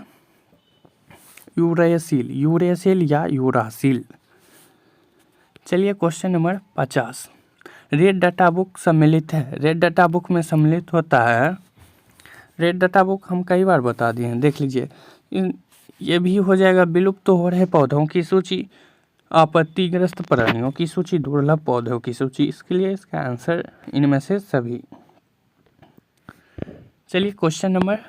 यूरेसिल या यूरासिल। चलिए question number 50, red data book सम्मिलित है? रेड डाटा बुक में सम्मिलित होता है, रेड डाटा बुक हम कई बार बता दिए हैं, देख लीजिए। ये भी हो जाएगा विलुप्त हो रहे पौधों की सूची, आपत्तिग्रस्त प्राणियों की सूची, दुर्लभ पौधों की सूची। इसके लिए इसका आंसर इनमें से सभी। चलिए क्वेश्चन नंबर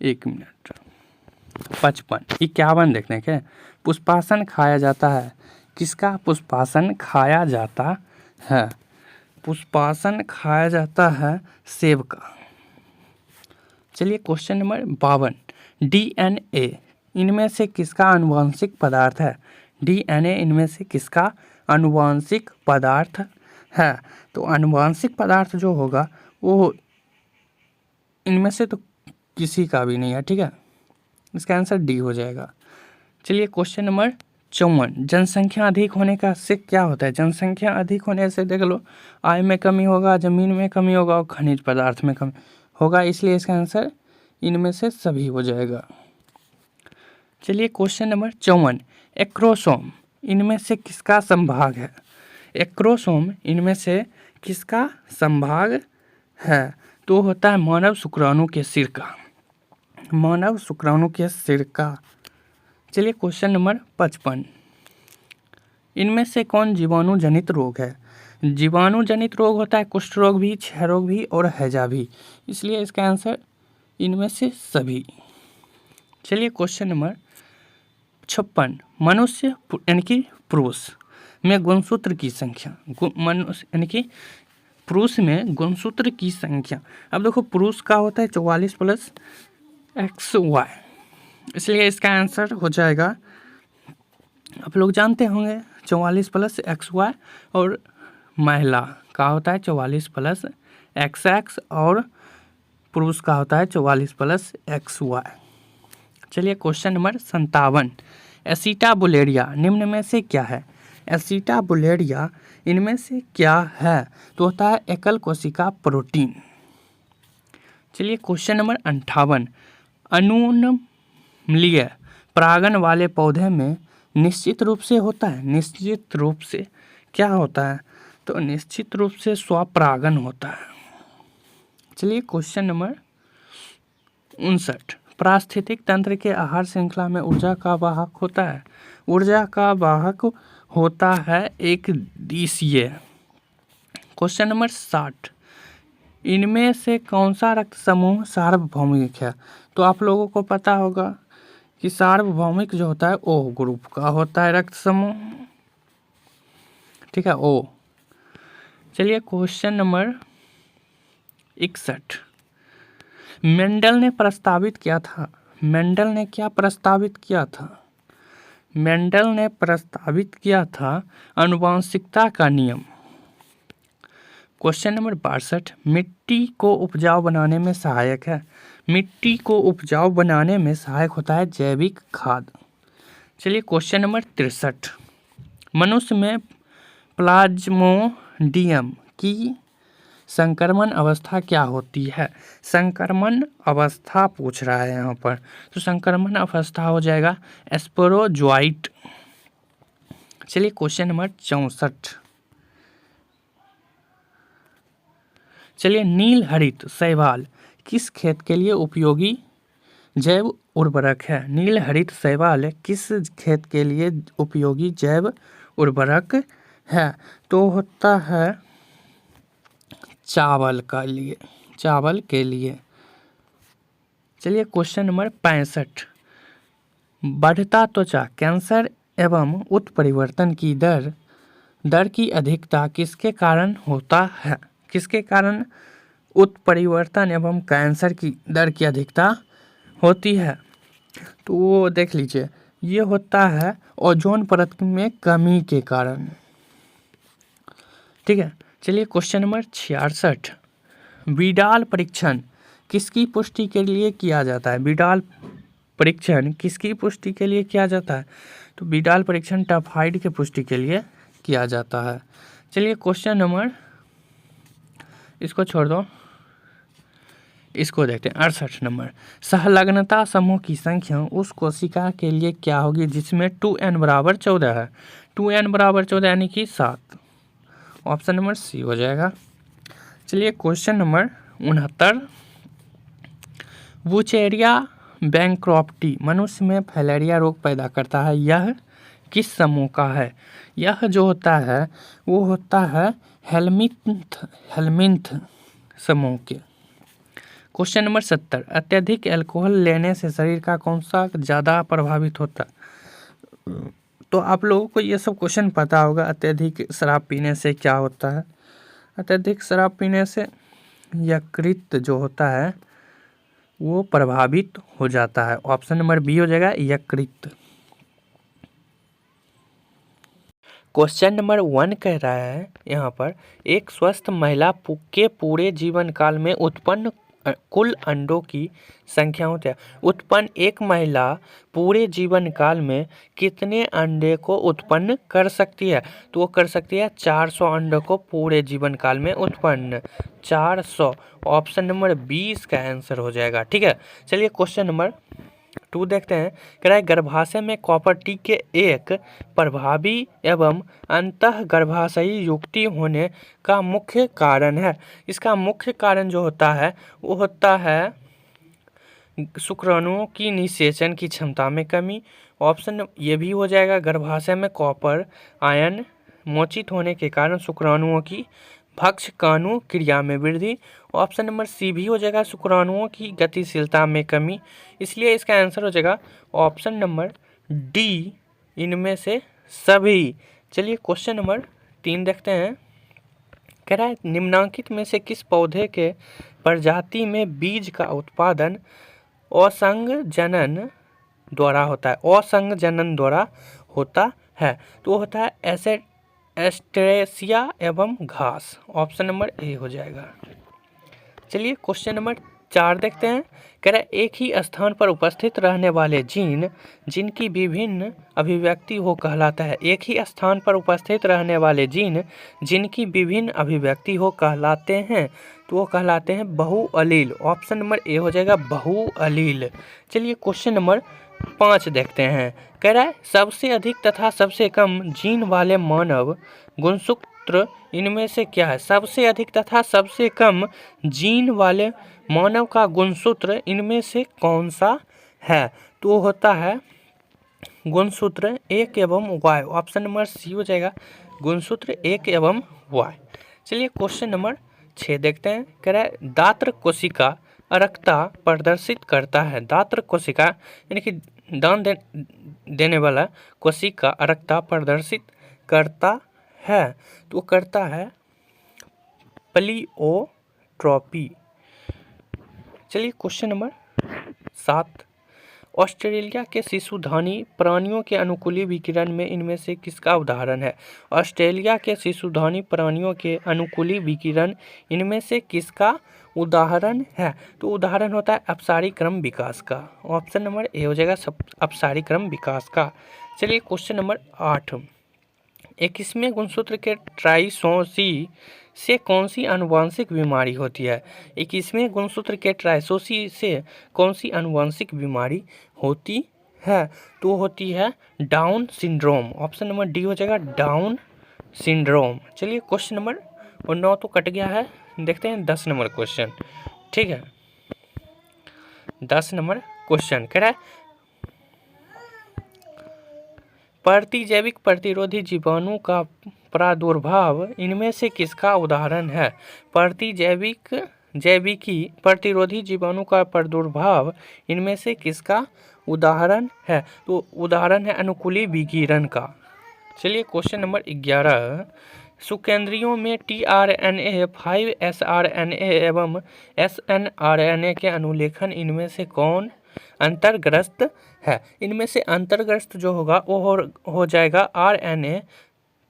51 देखते हैं क्या। पुष्पासन खाया जाता है? किसका पुष्पासन खाया जाता है? पुष्पासन खाया जाता है सेब का। चलिए क्वेश्चन नंबर 52, डीएनए इनमें से किसका आनुवंशिक पदार्थ है? डीएनए इनमें से किसका आनुवंशिक पदार्थ है? तो आनुवंशिक पदार्थ जो होगा वो इनमें से तो किसी का भी नहीं है, ठीक है। इसका आंसर डी हो जाएगा। चलिए क्वेश्चन नंबर 54, जनसंख्या अधिक होने का से क्या होता है? जनसंख्या अधिक होने से देख लो, आय में कमी होगा, जमीन में कमी होगा और खनिज पदार्थ में कमी होगा, इसलिए इसका आंसर इनमें से सभी हो जाएगा। चलिए क्वेश्चन नंबर 54, एक्रोसोम इनमें से किसका संभाग है? एक्रोसोम इनमें से किसका संभाग है? तो होता है मानव शुक्राणु के सिर का, मानव शुक्राणु के सिर का। चलिए क्वेश्चन नंबर 55, इनमें से कौन जीवाणु जनित रोग है? जीवाणु जनित रोग होता है कुष्ठ रोग भी, क्षय रोग भी और हैजा भी, इसलिए इसका आंसर इनमें से सभी। चलिए क्वेश्चन नंबर 56, मनुष्य यानी कि पुरुष में गुणसूत्र की संख्या, मनुष्य यानी कि पुरुष में गुणसूत्र की संख्या। अब देखो पुरुष का होता है 44 प्लस XY, इसलिए इसका आंसर हो जाएगा, आप लोग जानते होंगे 44 प्लस XY, और महिला का होता है 44 प्लस XX और पुरुष का होता है 44 प्लस XY। चलिए क्वेश्चन नंबर 57, एसिटाबुलेरिया निम्न में से क्या है? एसिटाबुलेरिया इनमें से क्या है? तो होता है एकल कोशिका प्रोटीन। चलिए क्वेश्चन नंबर 58, अनुनम्लीय परागन वाले पौधे में निश्चित रूप से होता है? निश्चित रूप से क्या होता है? तो निश्चित रूप से स्वपरागन होता है। चलिए क्वेश्चन नंबर 59, पारिस्थितिक तंत्र के आहार श्रृंखला में ऊर्जा का वाहक होता है? ऊर्जा का वाहक होता है एक दिशीय। क्वेश्चन नंबर 60, इनमें से कौन सा रक्त समूह सार्वभौमिक है? तो आप लोगों को पता होगा कि सार्वभौमिक जो होता है O ग्रुप का होता है रक्त समूह, ठीक है, O। चलिए क्वेश्चन नंबर 61, मेंडल ने प्रस्तावित किया था? मेंडल ने क्या प्रस्तावित किया था? मेंडल ने प्रस्तावित किया था आनुवंशिकता का नियम। क्वेश्चन नंबर 62, मिट्टी को उपजाऊ बनाने में सहायक है? मिट्टी को उपजाऊ बनाने में सहायक होता है जैविक खाद। चलिए क्वेश्चन नंबर 63, मनुष्य में प्लाज्मोडियम की संक्रमण अवस्था क्या होती है? संक्रमण अवस्था पूछ रहा है यहाँ पर, तो संक्रमण अवस्था हो जाएगा स्पोरोजोइट। चलिए क्वेश्चन नंबर 64, चलिए नील हरित शैवाल किस खेत के लिए उपयोगी जैव उर्वरक है? नील हरित शैवाल किस खेत के लिए उपयोगी जैव उर्वरक है? तो होता है चावल के लिए। चलिए क्वेश्चन नंबर 65, बढ़ता त्वचा कैंसर एवं उत्परिवर्तन की दर की अधिकता किसके कारण होता है? किसके कारण उत्परिवर्तन एवं कैंसर की दर की अधिकता होती है? तो वो देख लीजिए, ये होता है ओजोन परत में कमी के कारण। ठीक है, चलिए क्वेश्चन नंबर 66, विडाल परीक्षण किसकी पुष्टि के लिए किया जाता है? विडाल परीक्षण किसकी पुष्टि के लिए किया जाता है? तो विडाल परीक्षण टाइफाइड की पुष्टि के लिए किया जाता है। चलिए क्वेश्चन नंबर, इसको छोड़ दो, इसको देखते हैं 68 नंबर, सहलग्नता समूह की संख्या उस कोशिका के लिए क्या होगी जिसमें 2n बराबर 14 है? 2n बराबर 14 यानी कि 7। ऑप्शन नंबर सी हो जाएगा। चलिए क्वेश्चन नंबर 69, वुचेरिया बैंक्रॉप्टी मनुष्य में फाइलेरिया रोग पैदा करता है, यह किस समूह का है? यह जो होता है वो होता है हेलमिंथ समूह के। क्वेश्चन नंबर 70, अत्यधिक अल्कोहल लेने से शरीर का कौन सा ज़्यादा प्रभावित होता है? तो आप लोगों को ये सब क्वेश्चन पता होगा। अत्यधिक शराब पीने से क्या होता है? अत्यधिक शराब पीने से यकृत जो होता है वो प्रभावित हो जाता है। ऑप्शन नंबर बी हो जाएगा, यकृत। क्वेश्चन नंबर 1 कह रहा है यहाँ पर, एक स्वस्थ महिला के पूरे जीवन काल में उत्पन्न कुल अंडों की संख्या होती है। उत्पन्न एक महिला पूरे जीवन काल में कितने अंडे को उत्पन्न कर सकती है? तो वो कर सकती है 400 अंडों को पूरे जीवन काल में उत्पन्न। 400, ऑप्शन नंबर 20 का आंसर हो जाएगा। ठीक है, चलिए क्वेश्चन नंबर 2 देखते हैं। कह रहा है गर्भाशय में कॉपर टी के एक प्रभावी एवं अंतः गर्भाशयी युक्ति होने का मुख्य कारण है। इसका मुख्य कारण जो होता है वो होता है शुक्राणुओं की निषेचन की क्षमता में कमी। ऑप्शन ये भी हो जाएगा, गर्भाशय में कॉपर आयन मोचित होने के कारण शुक्राणुओं की भक्षकाणु क्रिया में वृद्धि। ऑप्शन नंबर सी भी हो जाएगा, शुक्राणुओं की गतिशीलता में कमी। इसलिए इसका आंसर हो जाएगा ऑप्शन नंबर डी, इनमें से सभी। चलिए क्वेश्चन नंबर 3 देखते हैं। कह रहा है निम्नांकित में से किस पौधे के प्रजाति में बीज का उत्पादन असंग जनन द्वारा होता है? असंग जनन द्वारा होता है, तो होता है एस्ट्रेसिया एवं घास। ऑप्शन नंबर ए हो जाएगा। चलिए क्वेश्चन नंबर 4 देखते हैं। कह रहा है एक ही स्थान पर उपस्थित रहने वाले जीन जिनकी विभिन्न अभिव्यक्ति हो कहलाता है। एक ही स्थान पर उपस्थित रहने वाले जीन जिनकी विभिन्न अभिव्यक्ति हो कहलाते हैं, तो वो कहलाते हैं बहुअलील। ऑप्शन नंबर ए हो जाएगा, बहुअलील। चलिए क्वेश्चन नंबर 5 देखते हैं। कह रहा है सबसे अधिक तथा सबसे कम जीन वाले मानव गुणसूत्र इनमें से क्या है? सबसे अधिक तथा सबसे कम जीन वाले मानव का गुणसूत्र इनमें से कौन सा है? तो होता है गुणसूत्र 1 एवं वाई। ऑप्शन नंबर सी हो जाएगा, गुणसूत्र 1 एवं वाई। चलिए क्वेश्चन नंबर 6 देखते हैं। कह रहा है दात्र कोशिका अरक्ता प्रदर्शित करता है। दात्र कोशिका यानी कि दान देने वाला कोशिका अरक्ता प्रदर्शित करता है, तो करता है प्लियोट्रॉपी। चलिए क्वेश्चन नंबर 7, ऑस्ट्रेलिया के शिशुधानी प्राणियों के अनुकूली विकिरण में इनमें से किसका उदाहरण है? ऑस्ट्रेलिया के शिशुधानी प्राणियों के अनुकूली विकिरण इनमें से किसका उदाहरण है? तो उदाहरण होता है अपसारी क्रम विकास का। ऑप्शन नंबर ए हो जाएगा, अपसारी क्रम विकास का। चलिए क्वेश्चन नंबर 8, 21वें गुणसूत्र के ट्राइसोसी से कौन सी आनुवंशिक बीमारी होती है? 21वें गुणसूत्र के ट्राइसोसी से कौन सी आनुवंशिक बीमारी होती है? तो होती है down syndrome. Option number D हो जाएगा, डाउन सिंड्रोम। चलिए क्वेश्चन नंबर 9 तो कट गया है, देखते हैं 10 नंबर क्वेश्चन। ठीक है, 10 नंबर क्वेश्चन कह रहा है प्रतिजैविक प्रतिरोधी जीवाणु का प्रादुर्भाव इनमें से किसका उदाहरण है? जैविकी प्रतिरोधी जीवाणु का प्रादुर्भाव इनमें से किसका उदाहरण है? तो उदाहरण है अनुकूली विकिरण का। चलिए क्वेश्चन नंबर 11, सुकेंद्रियों में tRNA, 5sRNA एवं snRNA के अनुलेखन इनमें से कौन अंतर्ग्रस्त है? इनमें से अंतर्ग्रस्त जो होगा वो हो जाएगा RNA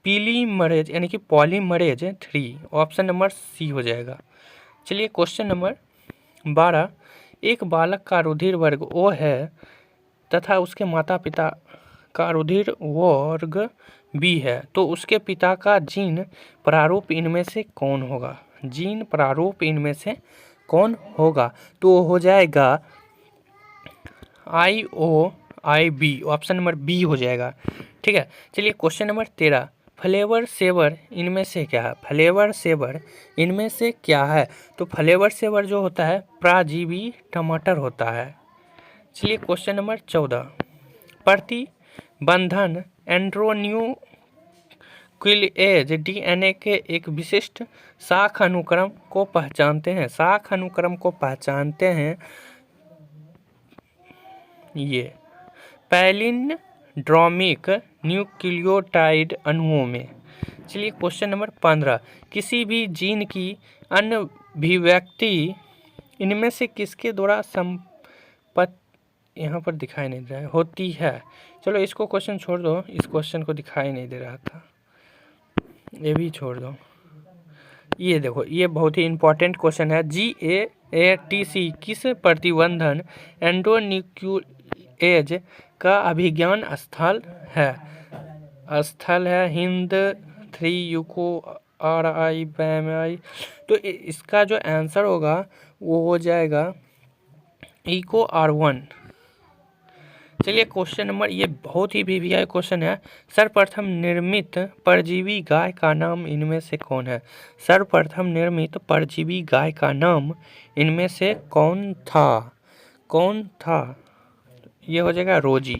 पॉलीमरेज यानी कि पॉलीमरेज 3, ऑप्शन नंबर सी हो जाएगा। चलिए क्वेश्चन नंबर 12, एक बालक का रुधिर वर्ग O है तथा उसके माता पिता का रुधिर वर्ग B है, तो उसके पिता का जीन प्रारूप इनमें से कौन होगा? जीन प्रारूप इनमें से कौन होगा? तो हो जाएगा IOIB, ऑप्शन नंबर बी हो जाएगा। ठीक है, चलिए क्वेश्चन नंबर 13, फ्लेवर सेवर इनमें से क्या है? फ्लेवर सेवर इनमें से क्या है? तो फ्लेवर सेवर जो होता है प्राजीवी टमाटर होता है। चलिए क्वेश्चन नंबर 14, प्रतिबंधन एंड्रोन्यूक्लिएज डीएनए के एक विशिष्ट शाख अनुक्रम को पहचानते हैं। शाख अनुक्रम को पहचानते हैं ये पैलिंड्रोमिक न्यूक्लियोटाइड अणुओं में। चलिए क्वेश्चन नंबर 15, किसी भी जीन की अन्य अभिव्यक्ति इनमें से किसके द्वारा यहाँ पर दिखाई नहीं दे रहा है होती है? चलो इसको क्वेश्चन छोड़ दो, इस क्वेश्चन को दिखाई नहीं दे रहा था, ये भी छोड़ दो। ये देखो, ये बहुत ही इंपॉर्टेंट क्वेश्चन है। GATC किस प्रतिबंधन एंड्रोन्यूक्लिएज का अभिज्ञान स्थल है? स्थल है हिंद 3 यूको RI PMI। तो इसका जो आंसर होगा वो हो जाएगा इको R1। चलिए क्वेश्चन नंबर, ये बहुत ही VVI क्वेश्चन है। सर्वप्रथम निर्मित परजीवी गाय का नाम इनमें से कौन है? सर्वप्रथम निर्मित परजीवी गाय का नाम इनमें से कौन था? कौन था? ये हो जाएगा रोजी।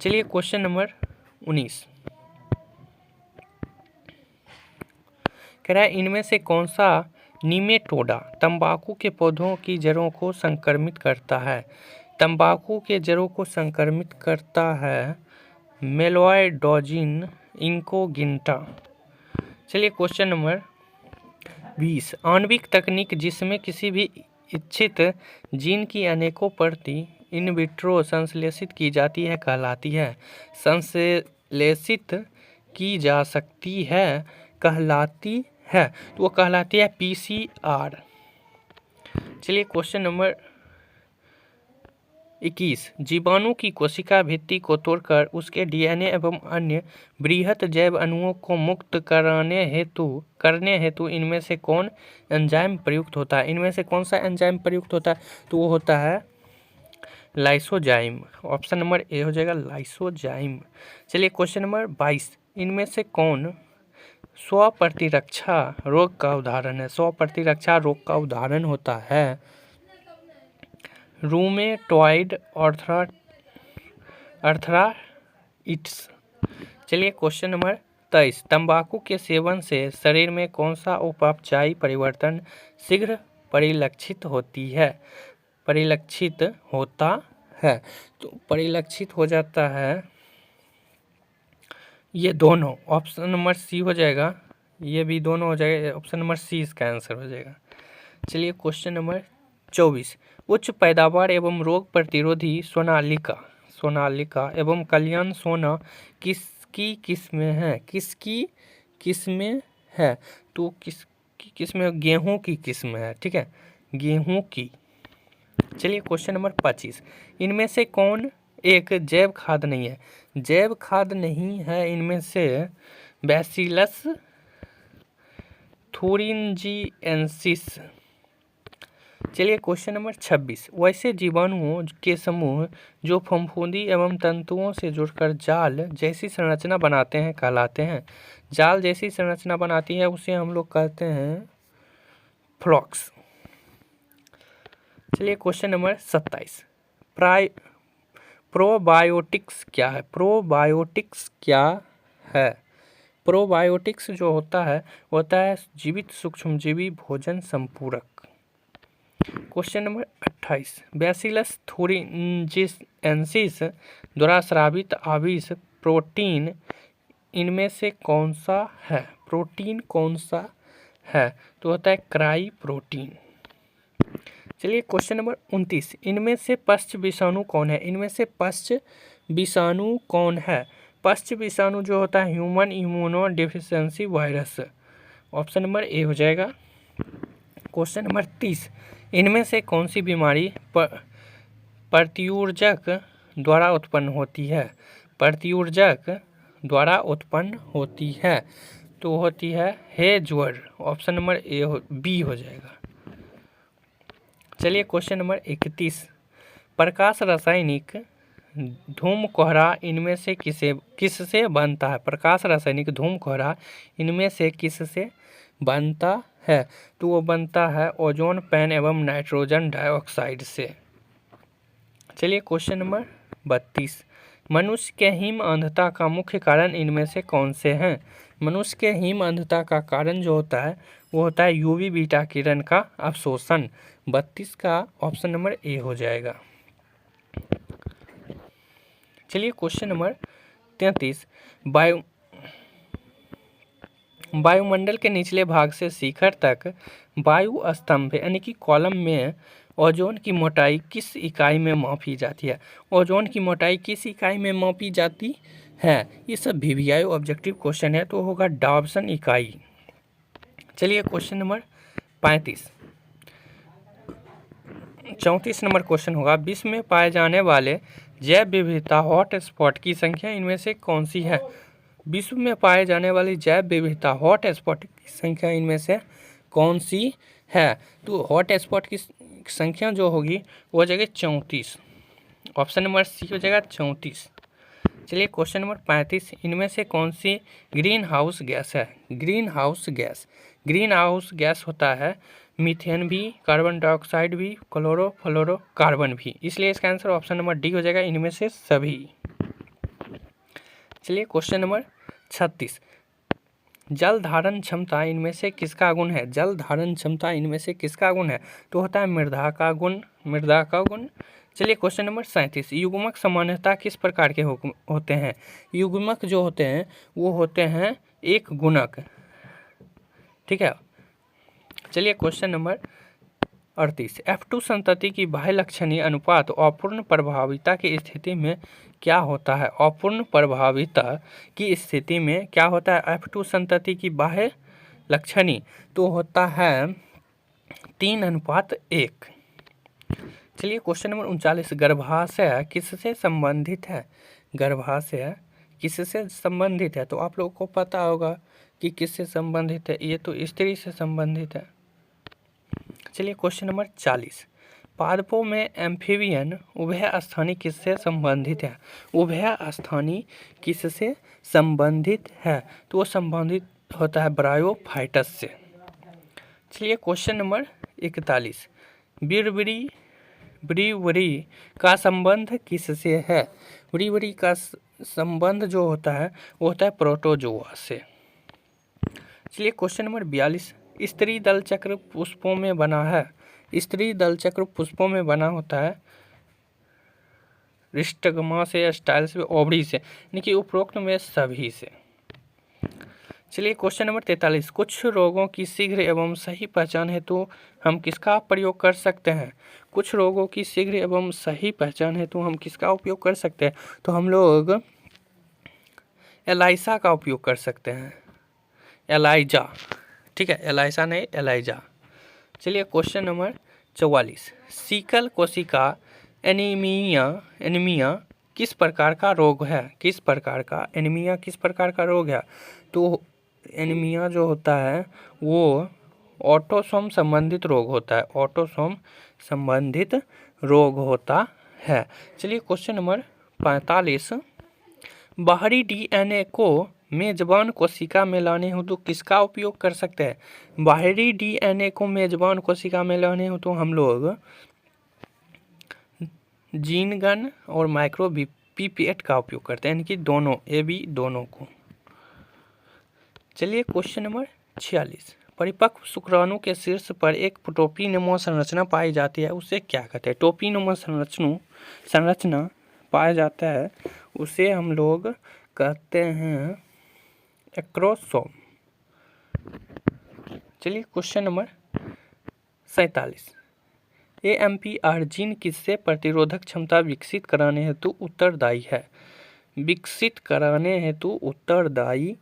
चलिए क्वेश्चन नंबर 19, कह रहा है इनमें से कौन सा निमेटोडा तंबाकू के पौधों की जड़ों को संक्रमित करता है? तंबाकू के जड़ों को संक्रमित करता है मेलोइडोजिन इंकोगिटा। चलिए क्वेश्चन नंबर 20, आणविक तकनीक जिसमें किसी भी इच्छित जीन की अनेकों प्रति इन विट्रो संश्लेषित की जाती है कहलाती है? संश्लेषित की जा सकती है कहलाती है, तो वो कहलाती है PCR। चलिए क्वेश्चन नंबर 21, जीवाणु की कोशिका भित्ति को तोड़कर उसके DNA एवं अन्य बृहत जैव अणुओं को मुक्त करने हेतु इनमें से कौन एंजाइम प्रयुक्त होता है? इनमें से कौन सा एंजाइम प्रयुक्त होता है? तो वो होता है लाइसोजाइम, ऑप्शन नंबर ए हो जाएगा लाइसोजाइम। चलिए क्वेश्चन नंबर 22, इनमें से कौन स्वप्रतिरक्षा रोग का उदाहरण है? स्वप्रतिरक्षा रोग का उदाहरण होता है रूमेटॉइड अर्थराइटिस। चलिए क्वेश्चन नंबर 23, तंबाकू के सेवन से शरीर में कौन सा उपापचयी परिवर्तन शीघ्र परिलक्षित होता है? तो परिलक्षित हो जाता है ये दोनों, ऑप्शन नंबर सी हो जाएगा, ये भी दोनों हो जाएगा, ऑप्शन नंबर सी इसका आंसर हो जाएगा। चलिए क्वेश्चन नंबर 24, उच्च पैदावार एवं रोग प्रतिरोधी सोनालिका एवं कल्याण सोना किसकी किस्में हैं? किसकी किस्में है? तो किसकी किस्में? गेहूं की किस्म है। ठीक है, गेहूं की। चलिए क्वेश्चन नंबर 25, इनमें से कौन एक जैव खाद नहीं है? जैव खाद नहीं है इनमें से बैसिलस थुरिंजिएंसिस। चलिए क्वेश्चन नंबर 26, वैसे जीवाणुओं के समूह जो फफूंदी एवं तंतुओं से जुड़कर जाल जैसी संरचना बनाते हैं कहलाते हैं? जाल जैसी संरचना बनाती है उसे हम लोग कहते हैं फ्लॉक्स। चलिए क्वेश्चन नंबर 27, प्रोबायोटिक्स क्या है? प्रोबायोटिक्स क्या है? प्रोबायोटिक्स जो होता है जीवित सूक्ष्मजीवी भोजन संपूरक। क्वेश्चन नंबर 28, बैसिलस थोरिनजिएंसिस द्वारा स्रावित आविष प्रोटीन इनमें से कौन सा है? प्रोटीन कौन सा है? तो होता है क्राई प्रोटीन। चलिए क्वेश्चन नंबर 29, इनमें से पश्च विषाणु कौन है? इनमें से पश्च विषाणु कौन है? पश्च विषाणु जो होता है human immuno deficiency virus, option number A हो जाएगा। क्वेश्चन नंबर 30, इनमें से कौन सी बीमारी प्रतिऊर्जक द्वारा उत्पन्न होती है? प्रतिऊर्जक द्वारा उत्पन्न होती है तो होती है हे ज्वर, ऑप्शन नंबर ए बी हो जाएगा। चलिए क्वेश्चन नंबर 31, प्रकाश रासायनिक धूम कोहरा इनमें से किससे बनता है? प्रकाश रासायनिक धूम कोहरा इनमें से किससे बनता है? तो वो बनता है ओजोन पैन एवं नाइट्रोजन डाइऑक्साइड से। चलिए क्वेश्चन नंबर 32, मनुष्य के हिम अंधता का मुख्य कारण इनमें से कौन से हैं? मनुष्य के हिम अंधता का कारण जो होता है वो होता है यूवी बीटा किरण का अवशोषण। 32 का ऑप्शन नंबर ए हो जाएगा। चलिए क्वेश्चन नंबर 33, वायुमंडल के निचले भाग से शिखर तक वायु स्तंभ यानी कि कॉलम में ओजोन की मोटाई किस इकाई में मापी जाती है? ओजोन की मोटाई किस इकाई में मापी जाती है? ये सब VVIO ऑब्जेक्टिव क्वेश्चन है तो होगा डॉब्सन इकाई। चलिए क्वेश्चन नंबर 35, 34 नंबर क्वेश्चन होगा, विश्व में पाए जाने वाले जैव विविधता हॉटस्पॉट की संख्या इनमें से कौन सी है? विश्व में पाए जाने वाली जैव विविधता हॉटस्पॉट की संख्या इनमें से कौन सी है? तो हॉटस्पॉट की संख्या जो होगी वो हो जाएगी 34, ऑप्शन नंबर सी हो जाएगा 34। चलिए क्वेश्चन नंबर 35, इनमें से कौन सी ग्रीन हाउस गैस है? Green house gas, green house gas होता है मीथेन भी, कार्बन डाइऑक्साइड भी, क्लोरोफ्लोरोकार्बन भी, इसलिए इसका आंसर ऑप्शन नंबर डी हो जाएगा, इनमें से सभी। चलिए क्वेश्चन नंबर 36, जल धारण क्षमता इनमें से किसका गुण है? जल धारण क्षमता इनमें से किसका गुण है? तो होता है मृदा का गुण, मृदा का गुण। चलिए क्वेश्चन नंबर 37, युग्मक सामान्यतः किस प्रकार के होते हैं? युग्मक जो होते हैं वो होते हैं एक गुणक, ठीक है। चलिए क्वेश्चन नंबर 38, F2 संतति की बाह्य लक्षणीय अनुपात अपूर्ण प्रभाविता की स्थिति में क्या होता है? अपूर्ण प्रभाविता की स्थिति में क्या होता है? F2 संतति की बाह्य लक्षणीय तो होता है 3:1। चलिए क्वेश्चन नंबर 39, गर्भाशय किससे संबंधित है? गर्भाशय किससे संबंधित है? तो आप लोगों को पता होगा कि किससे संबंधित है, ये तो स्त्री से संबंधित है। चलिए क्वेश्चन नंबर 40, पादपों में एम्फीबियन उभय स्थानी किससे संबंधित है? उभय स्थानी किससे संबंधित है? तो वो संबंधित होता है ब्रायोफाइटस से। चलिए क्वेश्चन नंबर 41, ब्रीवरी का संबंध किससे है? ब्रीवरी का संबंध जो होता है वो होता है प्रोटोजोआ से। चलिए क्वेश्चन नंबर 42, स्त्री दल चक्र पुष्पों में बना है। स्त्री दल चक्र पुष्पों में बना होता है रिस्टगमा से, स्टाइल से, ओवरी से, यानी कि उपरोक्त में सभी से। चलिए क्वेश्चन नंबर 43, कुछ रोगों की शीघ्र एवं सही पहचान हेतु हम किसका प्रयोग कर सकते हैं? कुछ रोगों की शीघ्र एवं सही पहचान हेतु हम किसका उपयोग कर सकते हैं? तो हम लोग एलाइसा का उपयोग कर सकते हैं, एलाइजा, ठीक है, एलाइसा नहीं एलाइजा। चलिए क्वेश्चन नंबर 44, सीकल कोशिका एनीमिया किस प्रकार का रोग है? किस प्रकार का एनीमिया किस प्रकार का रोग है? तो एनीमिया जो होता है वो ऑटोसोम संबंधित रोग होता है, ऑटोसोम संबंधित रोग होता है। चलिए क्वेश्चन नंबर 45, बाहरी DNA को मेजबान कोशिका में लाने हो तो किसका उपयोग कर सकते हैं? बाहरी DNA को मेजबान कोशिका में लाने हो तो हम लोग जीन गन और माइक्रो पीपीएट का उपयोग करते हैं, यानी कि दोनों AB दोनों को। चलिए क्वेश्चन नंबर 46, परिपक्व शुक्राणु के शीर्ष पर एक टोपीनुमा संरचना पाई जाती है, उसे क्या कहते हैं? टोपीनुमा संरचना पाया जाता है, उसे हम लोग कहते हैं एक्रोसोम। चलिए क्वेश्चन नंबर 47, AMPR जीन किससे प्रतिरोधक क्षमता विकसित कराने हेतु उत्तरदायी है? विकसित कराने हेतु उत्तरदायी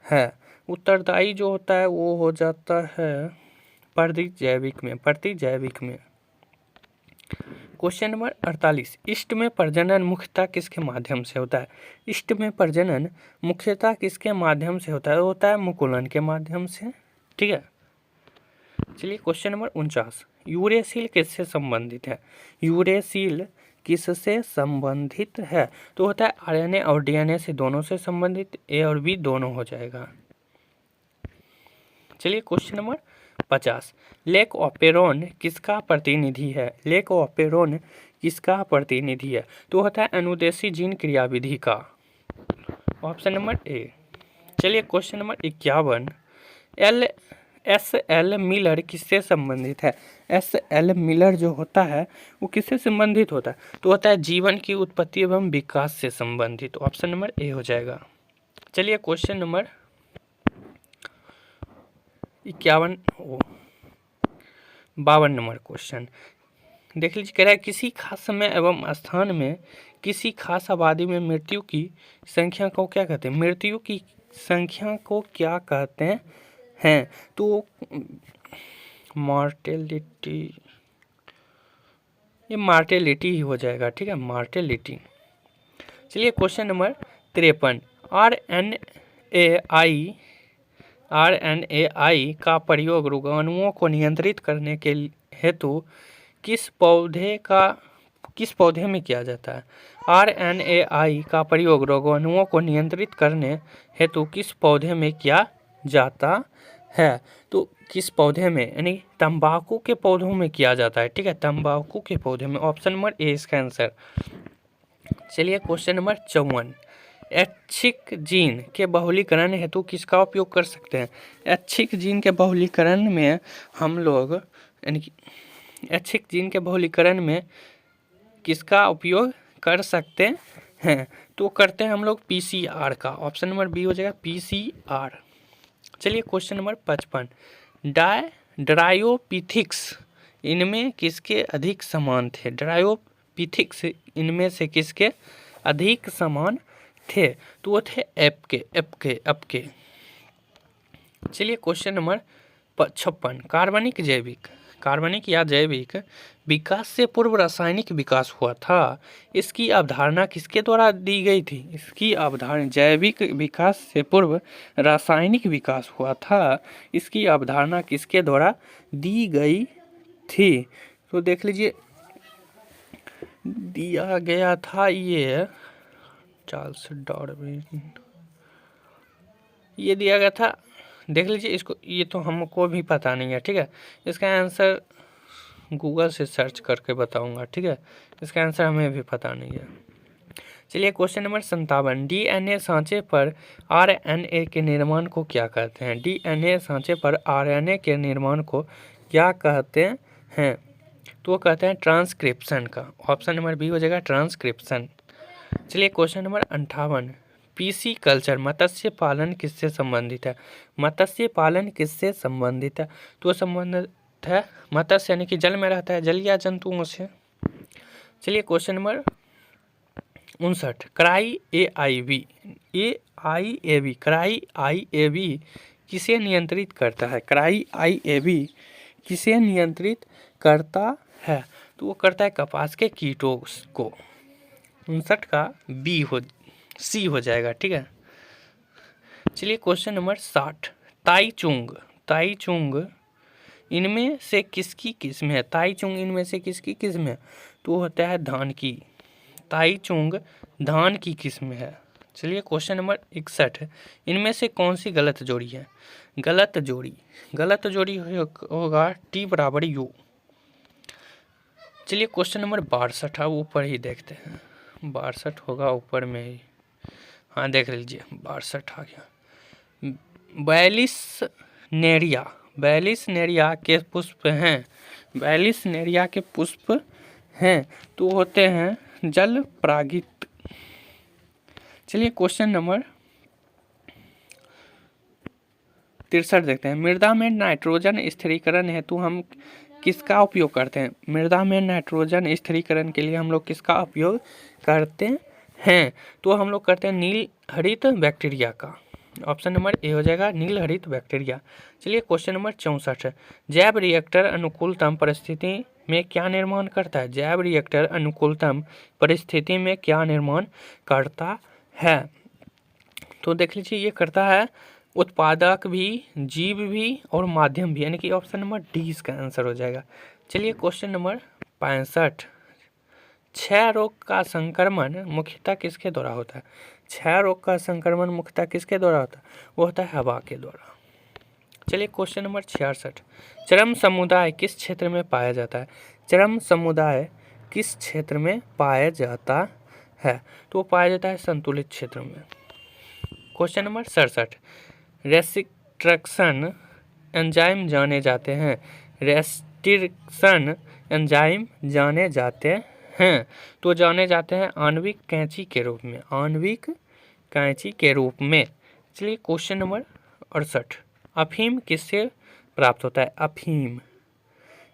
है। उत्तरदायी जो होता है वो हो जाता है प्रतिजैविक में। क्वेश्चन नंबर 48, इष्ट में प्रजनन मुख्यतः किसके माध्यम से होता है? इष्ट में प्रजनन मुख्यतः किसके माध्यम से होता है? वो होता है मुकुलन के माध्यम से। ठीक है, चलिए क्वेश्चन नंबर 49, यूरेसिल किससे संबंधित है? यूरेसिल किससे संबंधित है? तो होता है RNA और DNA से, दोनों से संबंधित, A और B दोनों हो जाएगा। चलिए क्वेश्चन नंबर 50, लेक ऑपेरोन किसका प्रतिनिधि है? लेक ऑपेरोन किसका प्रतिनिधि है? तो होता है अनुदेशी जीन क्रियाविधि का, ऑप्शन नंबर A। चलिए क्वेश्चन नंबर 51, SL मिलर किससे संबंधित है? SL मिलर जो होता है वो किससे संबंधित होता है? तो होता है जीवन की उत्पत्ति एवं विकास से संबंधित, ऑप्शन नंबर A हो जाएगा। चलिए क्वेश्चन नंबर 52 नंबर क्वेश्चन देख लीजिए, कह रहा है किसी खास समय एवं स्थान में किसी खास आबादी में मृत्यु की संख्या को क्या कहते हैं? मृत्यु की संख्या को क्या कहते हैं? तो मॉर्टेलिटी, ये मार्टेलिटी ही हो जाएगा। ठीक है, मार्टेलिटी। चलिए क्वेश्चन नंबर 53, RNAi का प्रयोग रोगाणुओं को नियंत्रित करने के हेतु किस पौधे में किया जाता है? RNAi का प्रयोग रोगाणुओं को नियंत्रित करने हेतु किस पौधे में किया जाता है? तो किस पौधे में, यानी तंबाकू के पौधों में किया जाता है। ठीक है, तंबाकू के पौधे में, ऑप्शन नंबर A इसका आंसर। चलिए क्वेश्चन नंबर 54, ऐच्छिक जीन के बहुलीकरण हेतु किसका उपयोग कर सकते हैं? ऐच्छिक जीन के बहुलीकरण में हम लोग, यानी कि ऐच्छिक जीन के बहुलीकरण में किसका उपयोग कर सकते हैं? तो करते हैं हम लोग PCR का, ऑप्शन नंबर B हो जाएगा, PCR। चलिए क्वेश्चन नंबर 55, ड्रायोपिथिक्स इनमें किसके अधिक समान थे? ड्रायोपिथिक्स इनमें से किसके अधिक समान थे? तो वो थे एपके। चलिए क्वेश्चन नंबर 56, कार्बनिक या जैविक विकास से पूर्व रासायनिक विकास हुआ था, इसकी अवधारणा किसके द्वारा दी गई थी? इसकी अवधारणा, जैविक विकास से पूर्व रासायनिक विकास हुआ था, इसकी अवधारणा किसके द्वारा दी गई थी? तो देख लीजिए, दिया गया था ये चार्ल्स डार्विन, ये दिया गया था। देख लीजिए इसको, ये तो हमको भी पता नहीं है। ठीक है, इसका आंसर गूगल से सर्च करके बताऊंगा। ठीक है, इसका आंसर हमें भी पता नहीं है। चलिए क्वेश्चन नंबर 57, DNA सांचे पर RNA के निर्माण को क्या कहते हैं? DNA सांचे पर RNA के निर्माण को क्या कहते हैं? तो वो कहते हैं ट्रांसक्रिप्शन का, ऑप्शन नंबर B हो जाएगा, ट्रांसक्रिप्शन। चलिए क्वेश्चन नंबर 58, PC कल्चर मत्स्य पालन किससे संबंधित है? मत्स्य पालन किससे संबंधित है? तो संबंधित है मत्स्य, यानी कि जल में रहता है, जलीय जंतुओं से। चलिए क्वेश्चन नंबर 59, क्राई AIV किसे नियंत्रित करता है? क्राई IAV किसे नियंत्रित करता है? तो वो करता है कपास के कीटों को। 59 का C हो जाएगा। ठीक है, चलिए क्वेश्चन नंबर 60, ताईचुंग इनमें से किसकी किस्म है? ताईचुंग इनमें से किसकी किस्म है? तो होता है धान की, ताईचुंग धान की किस्म है। चलिए क्वेश्चन नंबर 61, इनमें से कौन सी गलत जोड़ी है? गलत जोड़ी होगा T बराबर U। चलिए क्वेश्चन नंबर 62 ऊपर ही देखते हैं, 62 होगा ऊपर में ही। हाँ देख लीजिए 62 आ गया। बैलिसनेरिया के पुष्प हैं, बैलिसनेरिया के पुष्प हैं तो होते हैं जल परागित। चलिए क्वेश्चन नंबर 63 देखते हैं। मृदा में नाइट्रोजन स्थिरीकरण हेतु हम किसका उपयोग करते हैं? मृदा में नाइट्रोजन स्थिरीकरण के लिए हम लोग किसका उपयोग करते हैं? तो हम लोग करते हैं नील हरित बैक्टीरिया का। ऑप्शन नंबर ए हो जाएगा नील हरित बैक्टीरिया। चलिए क्वेश्चन नंबर 64। जैव रिएक्टर अनुकूलतम परिस्थिति में क्या निर्माण करता है? जैव रिएक्टर अनुकूलतम परिस्थिति में क्या निर्माण करता है? तो देख लीजिए ये करता है उत्पादक भी, जीव भी और माध्यम भी, यानी कि ऑप्शन नंबर डी इसका आंसर हो जाएगा। चलिए क्वेश्चन नंबर 65। क्षय रोग का संक्रमण मुख्यतः किसके द्वारा होता है? क्षय रोग का संक्रमण मुख्यतः किसके द्वारा होता है? वो होता है हवा के द्वारा। चलिए क्वेश्चन नंबर 66। चरम समुदाय किस क्षेत्र में पाया जाता है? चरम समुदाय किस क्षेत्र में पाया जाता है? तो वो पाया जाता है संतुलित क्षेत्र में। Question number 67। रेस्ट्रिक्शन एंजाइम जाने जाते हैं, रेस्ट्रिक्शन एंजाइम जाने जाते हैं तो जाने जाते हैं आणविक कैंची के रूप में, आणविक कैंची के रूप में। चलिए क्वेश्चन नंबर 68। अफीम किससे प्राप्त होता है? अफीम,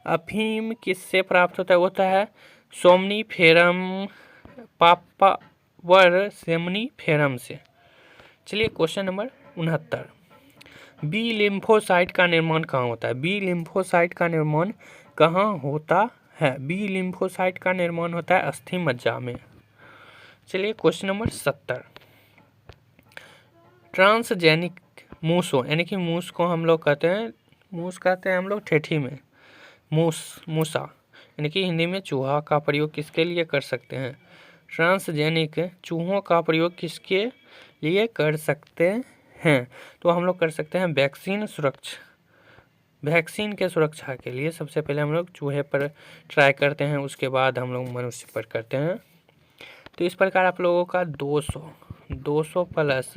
अफीम किससे प्राप्त होता है? होता है सोमनीफेरम पापावर सेमनीफेरम से। चलिए क्वेश्चन नंबर 69। बी लिम्फोसाइट का निर्माण कहाँ होता है? बी लिम्फोसाइट का निर्माण कहाँ होता है? बी लिम्फोसाइट का निर्माण होता है अस्थि मज्जा में। चलिए क्वेश्चन नंबर 70। ट्रांसजेनिक मूसों, यानी कि मूस को हम लोग कहते हैं, मूस कहते हैं हम लोग ठेठी में, मूसा, यानी कि हिंदी में चूहा का प्रयोग किसके लिए कर सकते हैं? ट्रांसजेनिक चूहों का प्रयोग किसके लिए कर सकते हैं? तो हम लोग कर सकते हैं वैक्सीन सुरक्षा, वैक्सीन के सुरक्षा के लिए सबसे पहले हम लोग चूहे पर ट्राई करते हैं, उसके बाद हम लोग मनुष्य पर करते हैं। तो इस प्रकार आप लोगों का 200 प्लस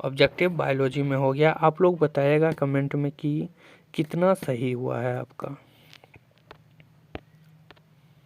ऑब्जेक्टिव बायोलॉजी में हो गया। आप लोग बताइएगा कमेंट में कि कितना सही हुआ है आपका।